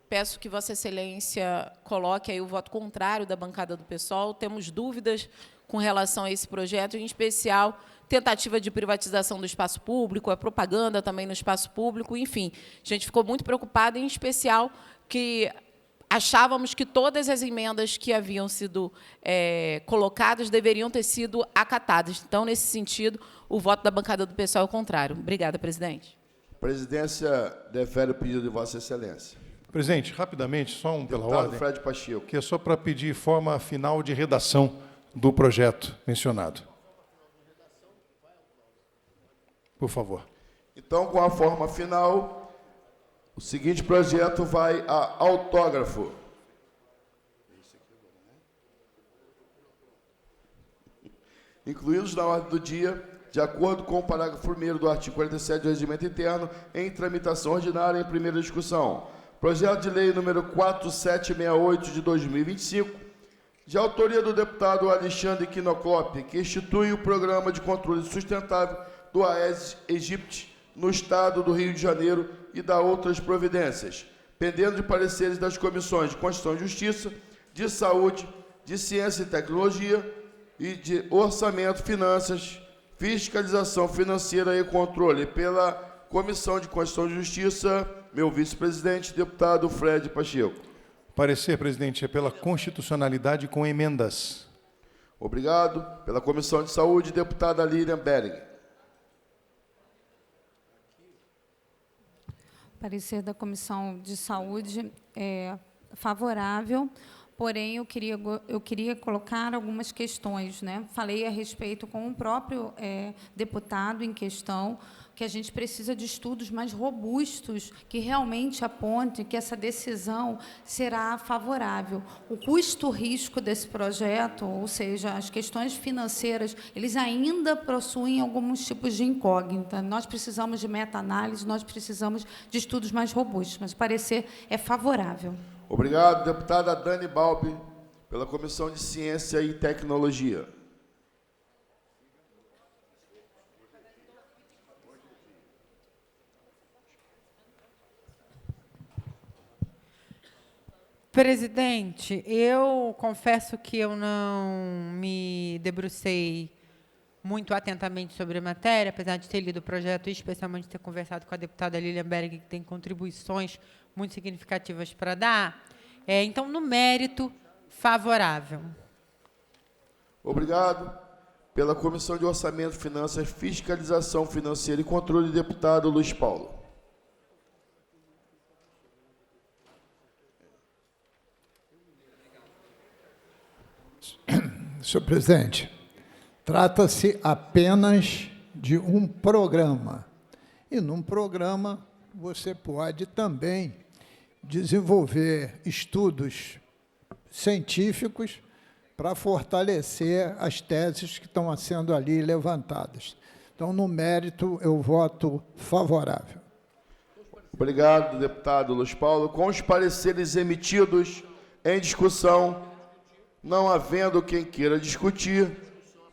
Peço que Vossa Excelência coloque aí o voto contrário da bancada do PSOL. Temos dúvidas com relação a esse projeto, em especial tentativa de privatização do espaço público, a propaganda também no espaço público, enfim. A gente ficou muito preocupado, em especial que achávamos que todas as emendas que haviam sido colocadas deveriam ter sido acatadas. Então, nesse sentido, o voto da bancada do PSOL é o contrário. Obrigada, presidente. A presidência defere o pedido de Vossa Excelência. Presidente, rapidamente, só um pela Deputado ordem. Fred Pacheco. Que é só para pedir forma final de redação do projeto mencionado. Por favor. Então, com a forma final, o seguinte projeto vai a autógrafo. Incluídos na ordem do dia, de acordo com o parágrafo 1º do artigo 47 do Regimento Interno, em tramitação ordinária em primeira discussão. Projeto de lei número 4768 de 2025, de autoria do deputado Alexandre Quinoclop, que institui o Programa de Controle Sustentável do Aedes aegypti no Estado do Rio de Janeiro e da outras providências, pendendo de pareceres das comissões de Constituição e Justiça, de Saúde, de Ciência e Tecnologia e de Orçamento, Finanças, Fiscalização Financeira e Controle. Pela Comissão de Constituição e Justiça, meu vice-presidente, deputado Fred Pacheco. Parecer, presidente, é pela constitucionalidade com emendas. Obrigado. Pela Comissão de Saúde, deputada Lilian Bering. Parecer da Comissão de Saúde é favorável, porém eu queria colocar algumas questões, né? Falei a respeito com o próprio deputado em questão, que a gente precisa de estudos mais robustos que realmente apontem que essa decisão será favorável. O custo-risco desse projeto, ou seja, as questões financeiras, eles ainda possuem alguns tipos de incógnita. Nós precisamos de meta-análise, nós precisamos de estudos mais robustos, mas o parecer é favorável. Obrigado, deputada Dani Balbi, pela Comissão de Ciência e Tecnologia. Presidente, eu confesso que eu não me debrucei muito atentamente sobre a matéria, apesar de ter lido o projeto e especialmente ter conversado com a deputada Lilian Bering, que tem contribuições muito significativas para dar. Então, no mérito, favorável. Obrigado. Pela Comissão de Orçamento, Finanças, Fiscalização Financeira e Controle, deputado Luiz Paulo. Senhor presidente, trata-se apenas de um programa. E num programa você pode também desenvolver estudos científicos para fortalecer as teses que estão sendo ali levantadas. Então, no mérito, eu voto favorável. Obrigado, deputado Luiz Paulo. Com os pareceres emitidos em discussão, não havendo quem queira discutir,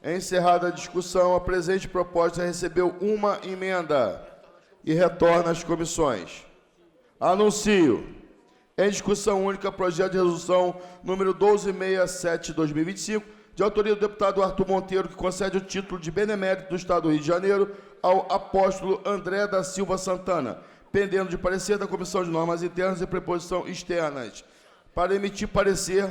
encerrada a discussão, a presente proposta recebeu uma emenda e retorna às comissões. Anuncio, em discussão única, projeto de resolução número 1267/2025, de autoria do deputado Arthur Monteiro, que concede o título de benemérito do Estado do Rio de Janeiro ao apóstolo André da Silva Santana, pendendo de parecer da Comissão de Normas Internas e Preposição Externas. Para emitir parecer,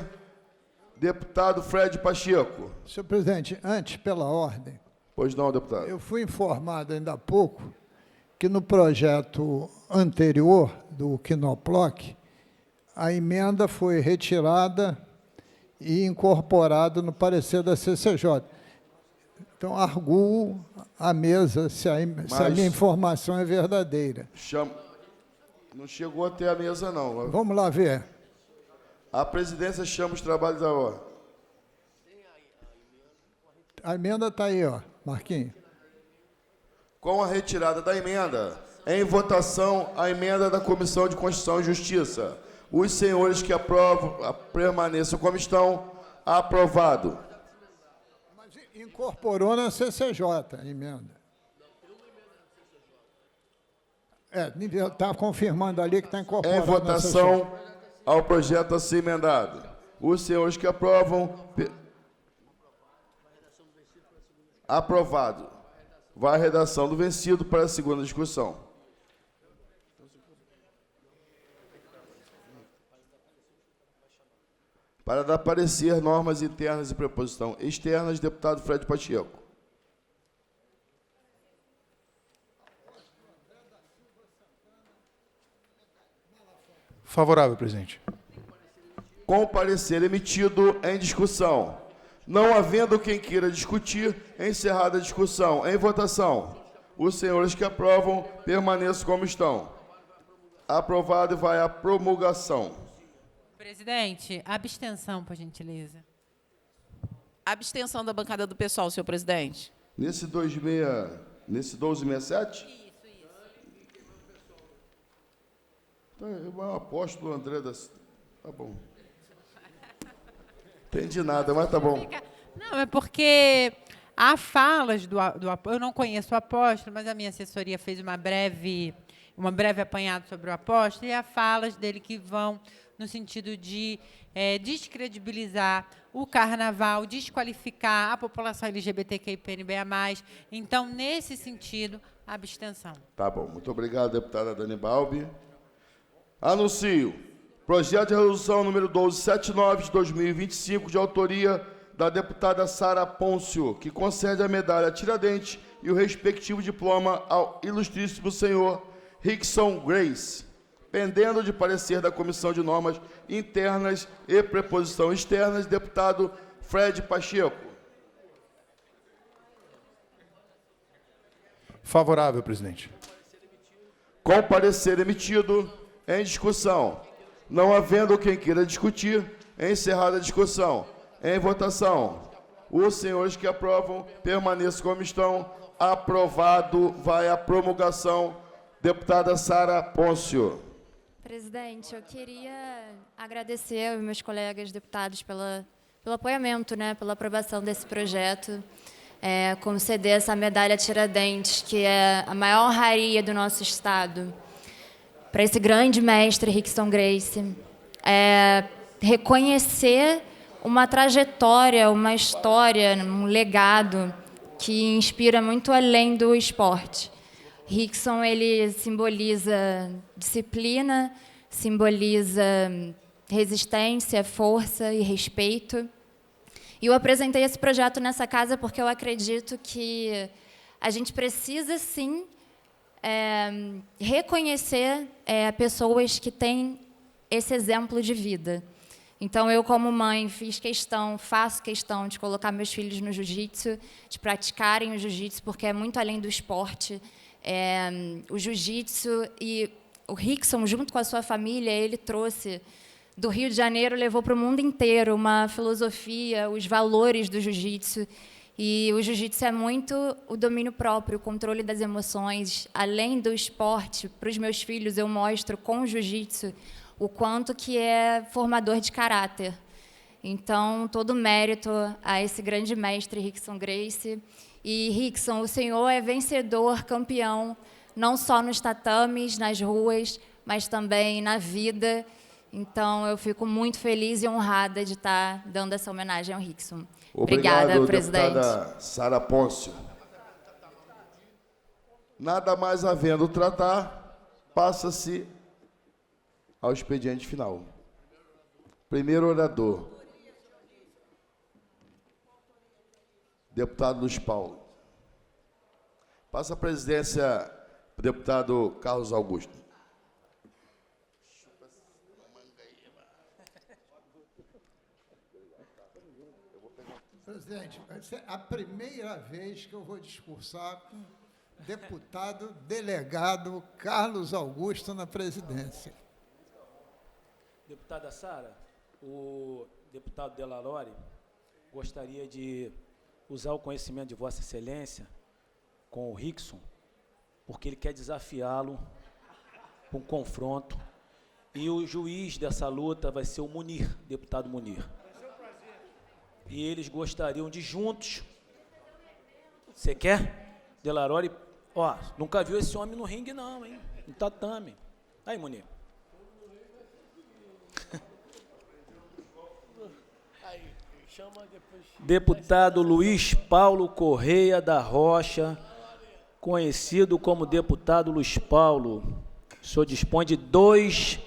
deputado Fred Pacheco. Senhor presidente, antes, pela ordem. Pois não, deputado. Eu fui informado ainda há pouco que no projeto anterior do Quinoploc, a emenda foi retirada e incorporada no parecer da CCJ. Então, arguo à mesa se a minha informação é verdadeira. Não chegou até a mesa, não. Vamos lá ver. A presidência chama os trabalhos à ordem. A emenda está aí, ó, Marquinhos. Com a retirada da emenda, em votação a emenda da Comissão de Constituição e Justiça. Os senhores que aprovam, permaneçam como estão. Aprovado. Mas incorporou na CCJ a emenda. Está confirmando ali que está incorporado. Em votação ao projeto assim emendado. Os senhores que aprovam. Aprovado. Vai a redação do vencido para a segunda discussão. Para dar parecer, normas internas e preposição externas, deputado Fred Pacheco. Favorável, presidente. Com o parecer emitido em discussão. Não havendo quem queira discutir, encerrada a discussão. Em votação. Os senhores que aprovam, permaneçam como estão. Aprovado e vai à promulgação. Presidente, abstenção, por gentileza. Abstenção da bancada do pessoal, senhor presidente. Nesse 1267? Isso. Então, eu aposto do André da... Tá bom. Entendi nada, mas tá bom. Não, é porque há falas do eu não conheço o apóstolo, mas a minha assessoria fez uma breve apanhado sobre o apóstolo, e há falas dele que vão no sentido de descredibilizar o carnaval, desqualificar a população LGBTQIA+. Então, nesse sentido, abstenção. Tá bom. Muito obrigado, deputada Dani Balbi. Anuncio. Projeto de resolução número 1279 de 2025, de autoria da deputada Sara Pôncio, que concede a medalha Tiradentes e o respectivo diploma ao ilustríssimo senhor Rickson Grace, pendendo de parecer da Comissão de Normas Internas e Preposição Externas, deputado Fred Pacheco. Favorável, presidente. Com parecer emitido em discussão. Não havendo quem queira discutir, encerrada a discussão. Em votação. Os senhores que aprovam, permaneçam como estão. Aprovado. Vai à promulgação. Deputada Sara Pôncio. Presidente, eu queria agradecer aos meus colegas deputados pelo apoiamento, pela aprovação desse projeto, conceder essa medalha Tiradentes, que é a maior honraria do nosso Estado, para esse grande mestre Rickson Grace, reconhecer uma trajetória, uma história, um legado que inspira muito além do esporte. Rickson, ele simboliza disciplina, simboliza resistência, força e respeito. E eu apresentei esse projeto nessa casa porque eu acredito que a gente precisa, sim, reconhecer pessoas que têm esse exemplo de vida. Então, eu, como mãe, faço questão de colocar meus filhos no jiu-jitsu, de praticarem o jiu-jitsu, porque é muito além do esporte. O jiu-jitsu e o Rickson, junto com a sua família, ele trouxe do Rio de Janeiro, levou para o mundo inteiro uma filosofia, os valores do jiu-jitsu. E o jiu-jitsu é muito o domínio próprio, o controle das emoções. Além do esporte, para os meus filhos, eu mostro com o jiu-jitsu o quanto que é formador de caráter. Então, todo mérito a esse grande mestre, Rickson Grace. E, Rickson, o senhor é vencedor, campeão, não só nos tatames, nas ruas, mas também na vida. Então, eu fico muito feliz e honrada de estar dando essa homenagem ao Rickson. Obrigada, presidente. Deputada Sara Pôncio. Nada mais havendo tratar, passa-se ao expediente final. Primeiro orador. Deputado Luiz Paulo. Passa a presidência Deputado Carlos Augusto. Presidente, vai ser a primeira vez que eu vou discursar com o deputado delegado Carlos Augusto na presidência. Deputada Sara, o deputado Delarore gostaria de usar o conhecimento de Vossa Excelência com o Rickson, porque ele quer desafiá-lo para um confronto. E o juiz dessa luta vai ser o Munir, deputado Munir. E eles gostariam de juntos. Você quer? Delarore, ó, nunca viu esse homem no ringue não, hein? No tatame. Aí, Munir. Deputado Luiz Paulo Correia da Rocha, conhecido como deputado Luiz Paulo. O senhor dispõe de 2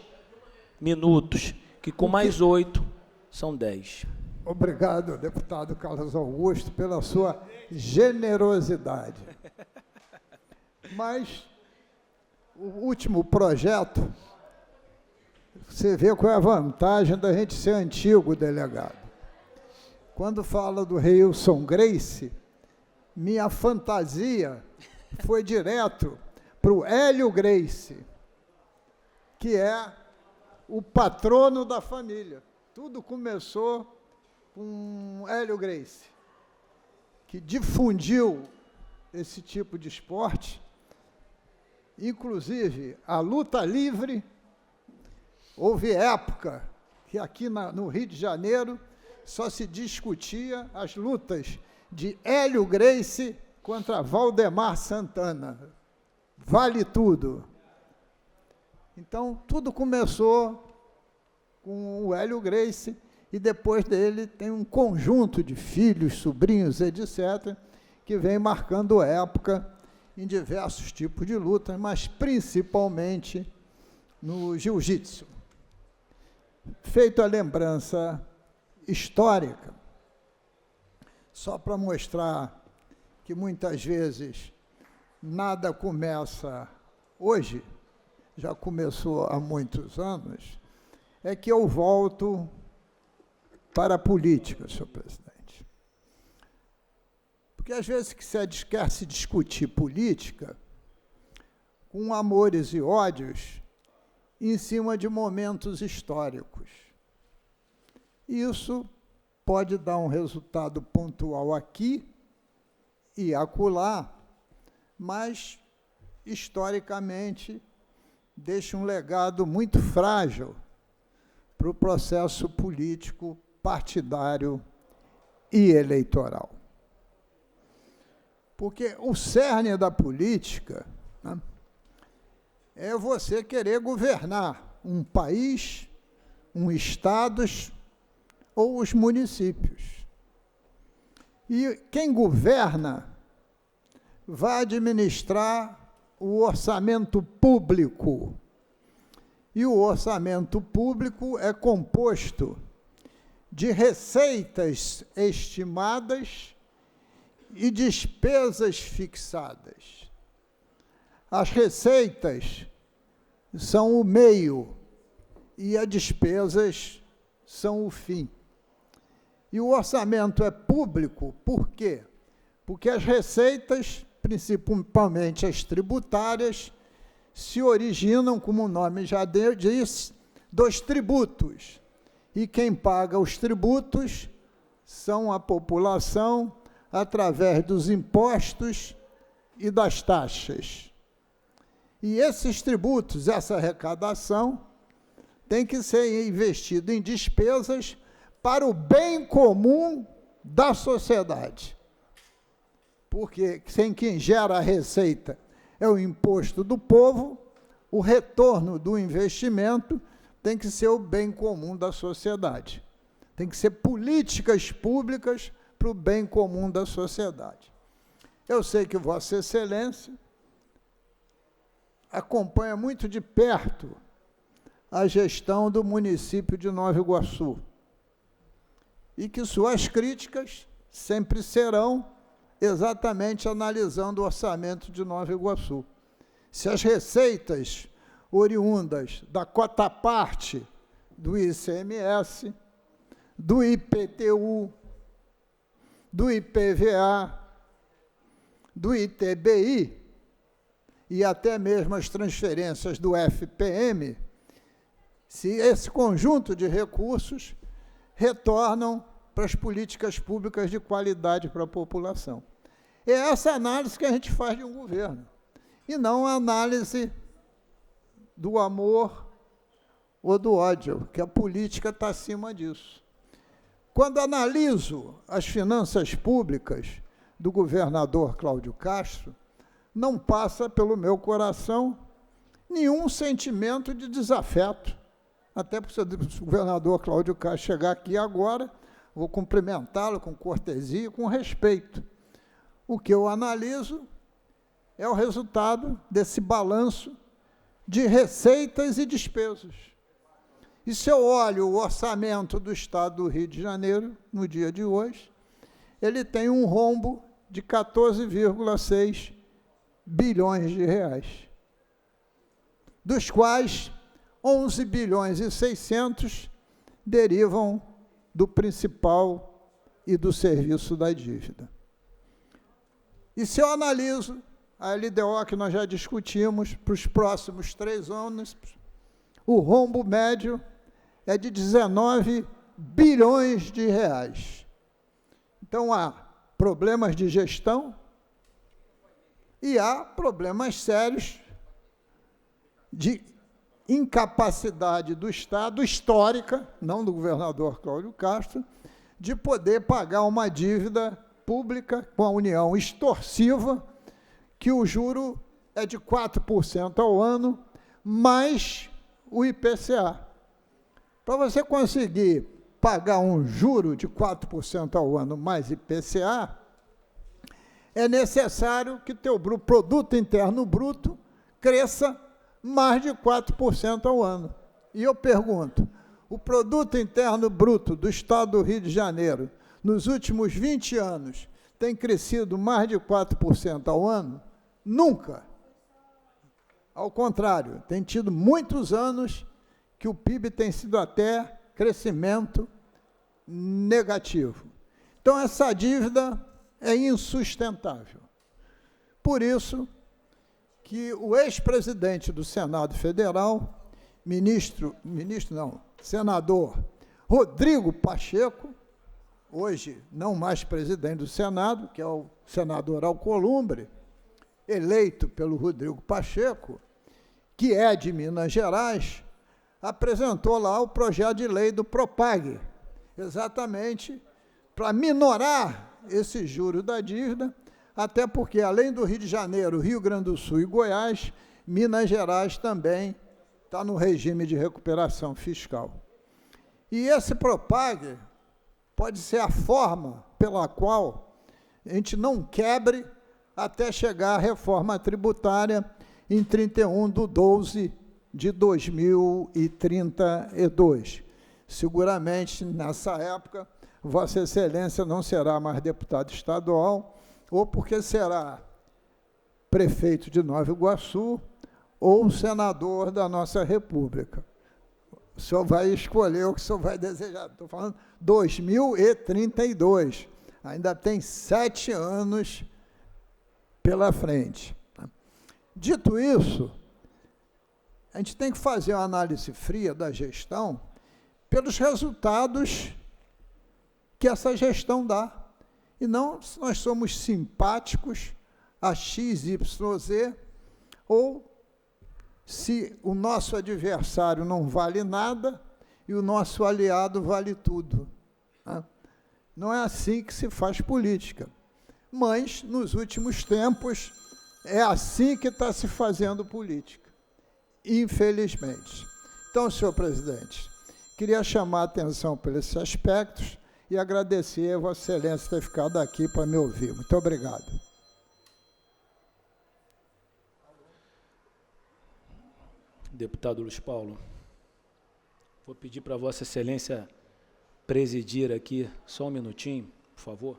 minutos, que com mais 8 são 10. Obrigado, deputado Carlos Augusto, pela sua generosidade. Mas o último projeto, você vê qual é a vantagem da gente ser antigo, delegado. Quando fala do Reilson Grace, minha fantasia foi direto para o Hélio Grace, que é o patrono da família. Tudo começou com Hélio Grace, que difundiu esse tipo de esporte. Inclusive, a luta livre, houve época que aqui no Rio de Janeiro só se discutia as lutas de Hélio Grace contra Valdemar Santana. Vale tudo. Então, tudo começou com o Hélio Grace, e depois dele tem um conjunto de filhos, sobrinhos, etc., que vem marcando época em diversos tipos de lutas, mas principalmente no jiu-jitsu. Feito a lembrança histórica, só para mostrar que muitas vezes nada começa hoje, já começou há muitos anos, é que eu volto para a política, senhor presidente. Porque às vezes que se quer se discutir política com amores e ódios em cima de momentos históricos. Isso pode dar um resultado pontual aqui e acolá, mas, historicamente, deixa um legado muito frágil para o processo político, partidário e eleitoral. Porque o cerne da política, né, é você querer governar um país, um estado ou os municípios. E quem governa vai administrar o orçamento público. E o orçamento público é composto de receitas estimadas e despesas fixadas. As receitas são o meio e as despesas são o fim. E o orçamento é público, por quê? Porque as receitas, principalmente as tributárias, se originam, como o nome já diz, dos tributos. E quem paga os tributos são a população através dos impostos e das taxas. E esses tributos, essa arrecadação, tem que ser investido em despesas para o bem comum da sociedade. Porque sem quem gera a receita é o imposto do povo, o retorno do investimento tem que ser o bem comum da sociedade. Tem que ser políticas públicas para o bem comum da sociedade. Eu sei que Vossa Excelência acompanha muito de perto a gestão do município de Nova Iguaçu e que suas críticas sempre serão exatamente analisando o orçamento de Nova Iguaçu. se as receitas oriundas da cota-parte do ICMS, do IPTU, do IPVA, do ITBI e até mesmo as transferências do FPM, se esse conjunto de recursos retornam para as políticas públicas de qualidade para a população. É essa análise que a gente faz de um governo, e não a análise do amor ou do ódio, que a política está acima disso. Quando analiso as finanças públicas do governador Cláudio Castro, não passa pelo meu coração nenhum sentimento de desafeto. Até porque se o governador Cláudio Castro chegar aqui agora, vou cumprimentá-lo com cortesia e com respeito. O que eu analiso é o resultado desse balanço de receitas e despesas. E se eu olho o orçamento do Estado do Rio de Janeiro, no dia de hoje, ele tem um rombo de 14,6 bilhões de reais, dos quais 11 bilhões e 600 derivam do principal e do serviço da dívida. E se eu analiso a LDO, que nós já discutimos, para os próximos 3 anos, o rombo médio é de 19 bilhões de reais. Então, há problemas de gestão e há problemas sérios de incapacidade do Estado, histórica, não do governador Cláudio Castro, de poder pagar uma dívida pública com a União extorsiva, que o juro é de 4% ao ano, mais o IPCA. Para você conseguir pagar um juro de 4% ao ano mais IPCA, é necessário que teu produto interno bruto cresça mais de 4% ao ano. E eu pergunto, o produto interno bruto do Estado do Rio de Janeiro, nos últimos 20 anos, tem crescido mais de 4% ao ano? Nunca. Ao contrário, tem tido muitos anos que o PIB tem sido até crescimento negativo. Então, essa dívida é insustentável. Por isso que o ex-presidente do Senado Federal, senador Rodrigo Pacheco, hoje não mais presidente do Senado, que é o senador Alcolumbre, eleito pelo Rodrigo Pacheco, que é de Minas Gerais, apresentou lá o projeto de lei do Propag, exatamente para minorar esse juros da dívida, até porque, além do Rio de Janeiro, Rio Grande do Sul e Goiás, Minas Gerais também está no regime de recuperação fiscal. E esse Propag pode ser a forma pela qual a gente não quebre até chegar à reforma tributária em 31/12/2032. Seguramente, nessa época, Vossa Excelência não será mais deputado estadual, ou porque será prefeito de Nova Iguaçu, ou senador da nossa República. O senhor vai escolher o que o senhor vai desejar. Estou falando 2032. Ainda tem 7 anos pela frente. Dito isso, a gente tem que fazer uma análise fria da gestão pelos resultados que essa gestão dá. E não se nós somos simpáticos a X, Y, Z, ou se o nosso adversário não vale nada e o nosso aliado vale tudo. Não é assim que se faz política. Mas, nos últimos tempos, é assim que está se fazendo política, infelizmente. Então, senhor presidente, queria chamar a atenção por esses aspectos e agradecer a Vossa Excelência ter ficado aqui para me ouvir. Muito obrigado. Deputado Luiz Paulo, vou pedir para Vossa Excelência presidir aqui só um minutinho, por favor.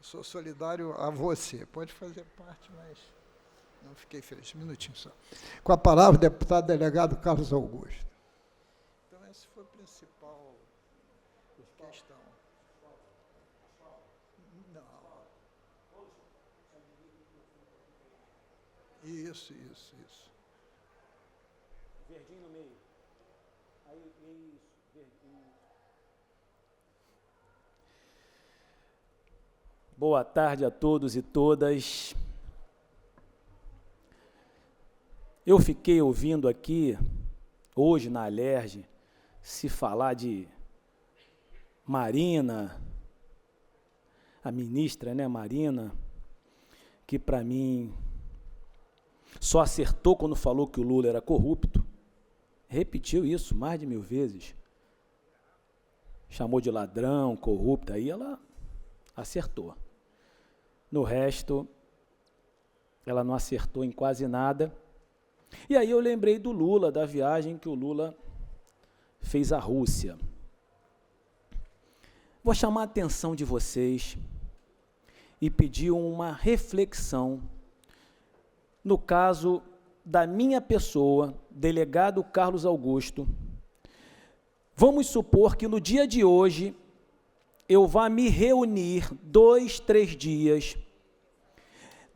sou solidário a você. Pode fazer parte, mas não fiquei feliz. Um minutinho só. Com a palavra, o deputado delegado Carlos Augusto. Então, essa foi a principal questão. Não. Isso. Verdinho no meio. Aí, isso, verdinho. Boa tarde a todos e todas. Eu fiquei ouvindo aqui, hoje na Alerj, se falar de Marina, a ministra, né, Marina, que para mim só acertou quando falou que o Lula era corrupto, repetiu isso mais de 1000 vezes, chamou de ladrão, corrupto, aí ela acertou. No resto, ela não acertou em quase nada. E aí eu lembrei do Lula, da viagem que o Lula fez à Rússia. Vou chamar a atenção de vocês e pedir uma reflexão no caso da minha pessoa, delegado Carlos Augusto. Vamos supor que no dia de hoje eu vá me reunir 2, 3 dias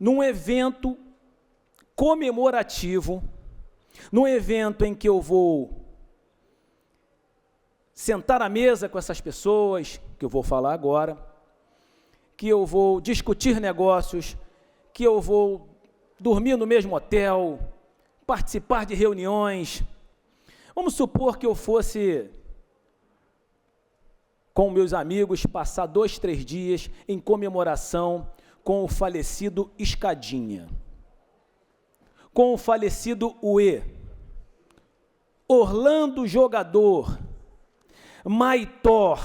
num evento comemorativo, num evento em que eu vou sentar à mesa com essas pessoas, que eu vou falar agora, que eu vou discutir negócios, que eu vou dormir no mesmo hotel, participar de reuniões. Vamos supor que eu fosse, com meus amigos, passar 2, 3 dias em comemoração com o falecido Escadinha, com o falecido Uê, Orlando Jogador, Maitor,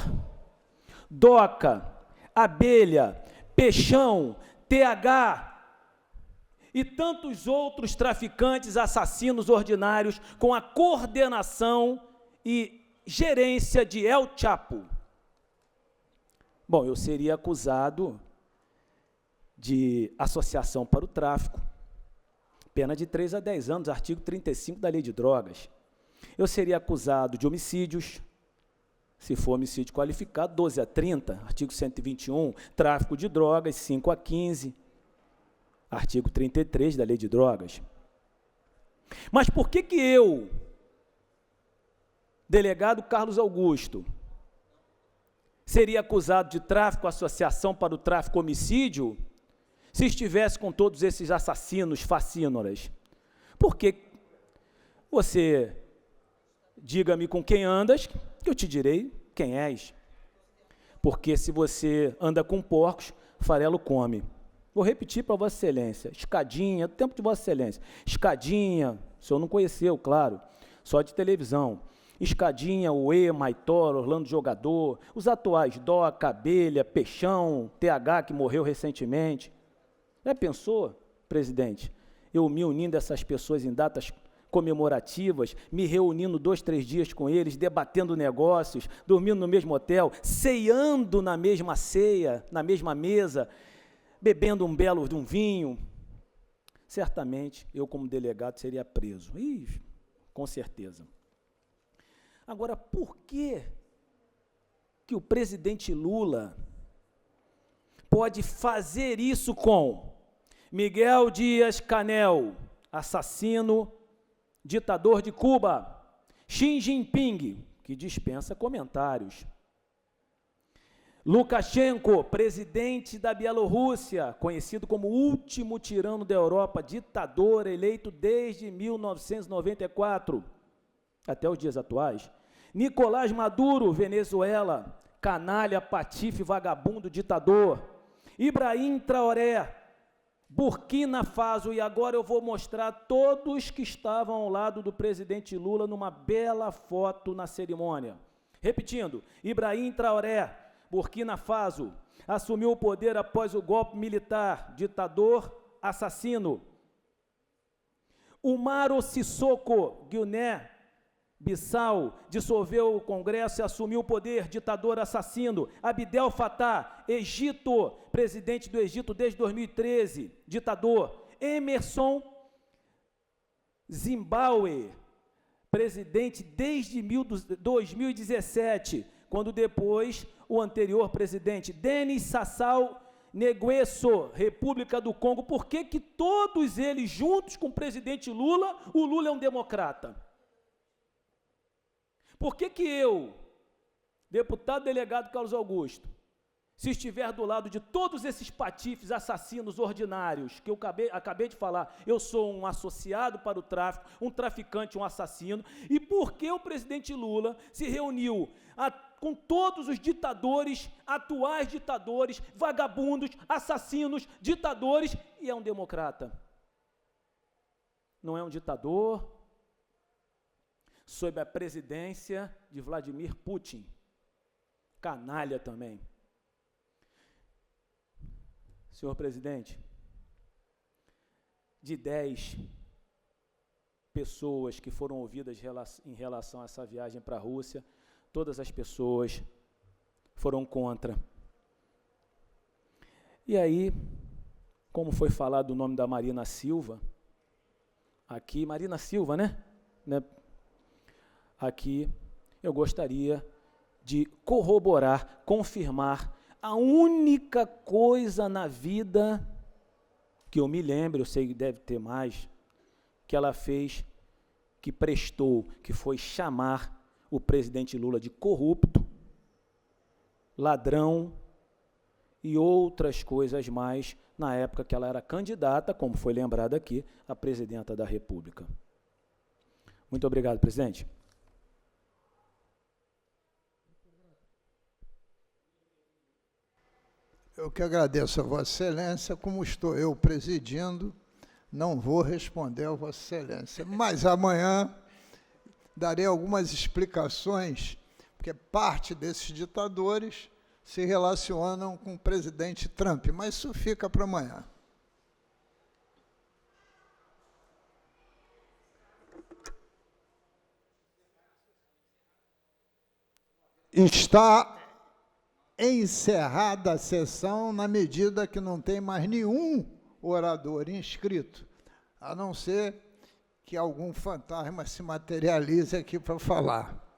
Doca, Abelha, Peixão, TH e tantos outros traficantes, assassinos ordinários com a coordenação e gerência de El Chapo. Bom, eu seria acusado de associação para o tráfico, pena de 3 a 10 anos, artigo 35 da Lei de Drogas. Eu seria acusado de homicídios, se for homicídio qualificado, 12 a 30, artigo 121, tráfico de drogas, 5 a 15, artigo 33 da Lei de Drogas. Mas por que eu, delegado Carlos Augusto, seria acusado de tráfico, associação para o tráfico, homicídio, se estivesse com todos esses assassinos facínoras? Porque você, diga-me com quem andas, que eu te direi quem és. Porque se você anda com porcos, farelo come. Vou repetir para Vossa Excelência, Escadinha, do tempo de Vossa Excelência, Escadinha, o senhor não conheceu, claro, só de televisão. Escadinha, Uê, Maitor, Orlando Jogador, os atuais Doca, Abelha, Peixão, TH, que morreu recentemente. Já pensou, presidente, eu me unindo a essas pessoas em datas comemorativas, me reunindo 2, 3 dias com eles, debatendo negócios, dormindo no mesmo hotel, ceando na mesma ceia, na mesma mesa, bebendo um belo de um vinho? Certamente, eu como delegado seria preso. Com certeza. Agora, por que o presidente Lula pode fazer isso com Miguel Dias-Canel, assassino, ditador de Cuba, Xi Jinping, que dispensa comentários, Lukashenko, presidente da Bielorrússia, conhecido como o último tirano da Europa, ditador eleito desde 1994, até os dias atuais, Nicolás Maduro, Venezuela, canalha, patife, vagabundo, ditador, Ibrahim Traoré, Burkina Faso, e agora eu vou mostrar todos que estavam ao lado do presidente Lula numa bela foto na cerimônia. Repetindo, Ibrahim Traoré, Burkina Faso, assumiu o poder após o golpe militar, ditador, assassino. Umaro Sissoko, Guiné, Bissau dissolveu o Congresso e assumiu o poder, ditador assassino. Abdel Fattah, Egito, presidente do Egito desde 2013, ditador. Emerson Zimbabwe, presidente desde 2017, quando depois o anterior presidente, Denis Sassou Nguesso, República do Congo. Por que que todos eles juntos com o presidente Lula, o Lula é um democrata? Por que que eu, deputado delegado Carlos Augusto, se estiver do lado de todos esses patifes, assassinos ordinários, que eu acabei de falar, eu sou um associado para o tráfico, um traficante, um assassino, e por que o presidente Lula se reuniu com todos os ditadores, atuais ditadores, vagabundos, assassinos, ditadores, e é um democrata? Não é um ditador, sob a presidência de Vladimir Putin, canalha também. Senhor presidente, de 10 pessoas que foram ouvidas em relação a essa viagem para a Rússia, todas as pessoas foram contra. E aí, como foi falado o nome da Marina Silva, aqui, Marina Silva, né? Aqui, eu gostaria de corroborar, confirmar a única coisa na vida que eu me lembro, eu sei que deve ter mais, que ela fez, que prestou, que foi chamar o presidente Lula de corrupto, ladrão e outras coisas mais, na época que ela era candidata, como foi lembrado aqui, a presidenta da República. Muito obrigado, presidente. Eu que agradeço a Vossa Excelência, como estou eu presidindo, não vou responder a Vossa Excelência, mas amanhã darei algumas explicações, porque parte desses ditadores se relacionam com o presidente Trump, mas isso fica para amanhã. Está encerrada a sessão na medida que não tem mais nenhum orador inscrito, a não ser que algum fantasma se materialize aqui para falar.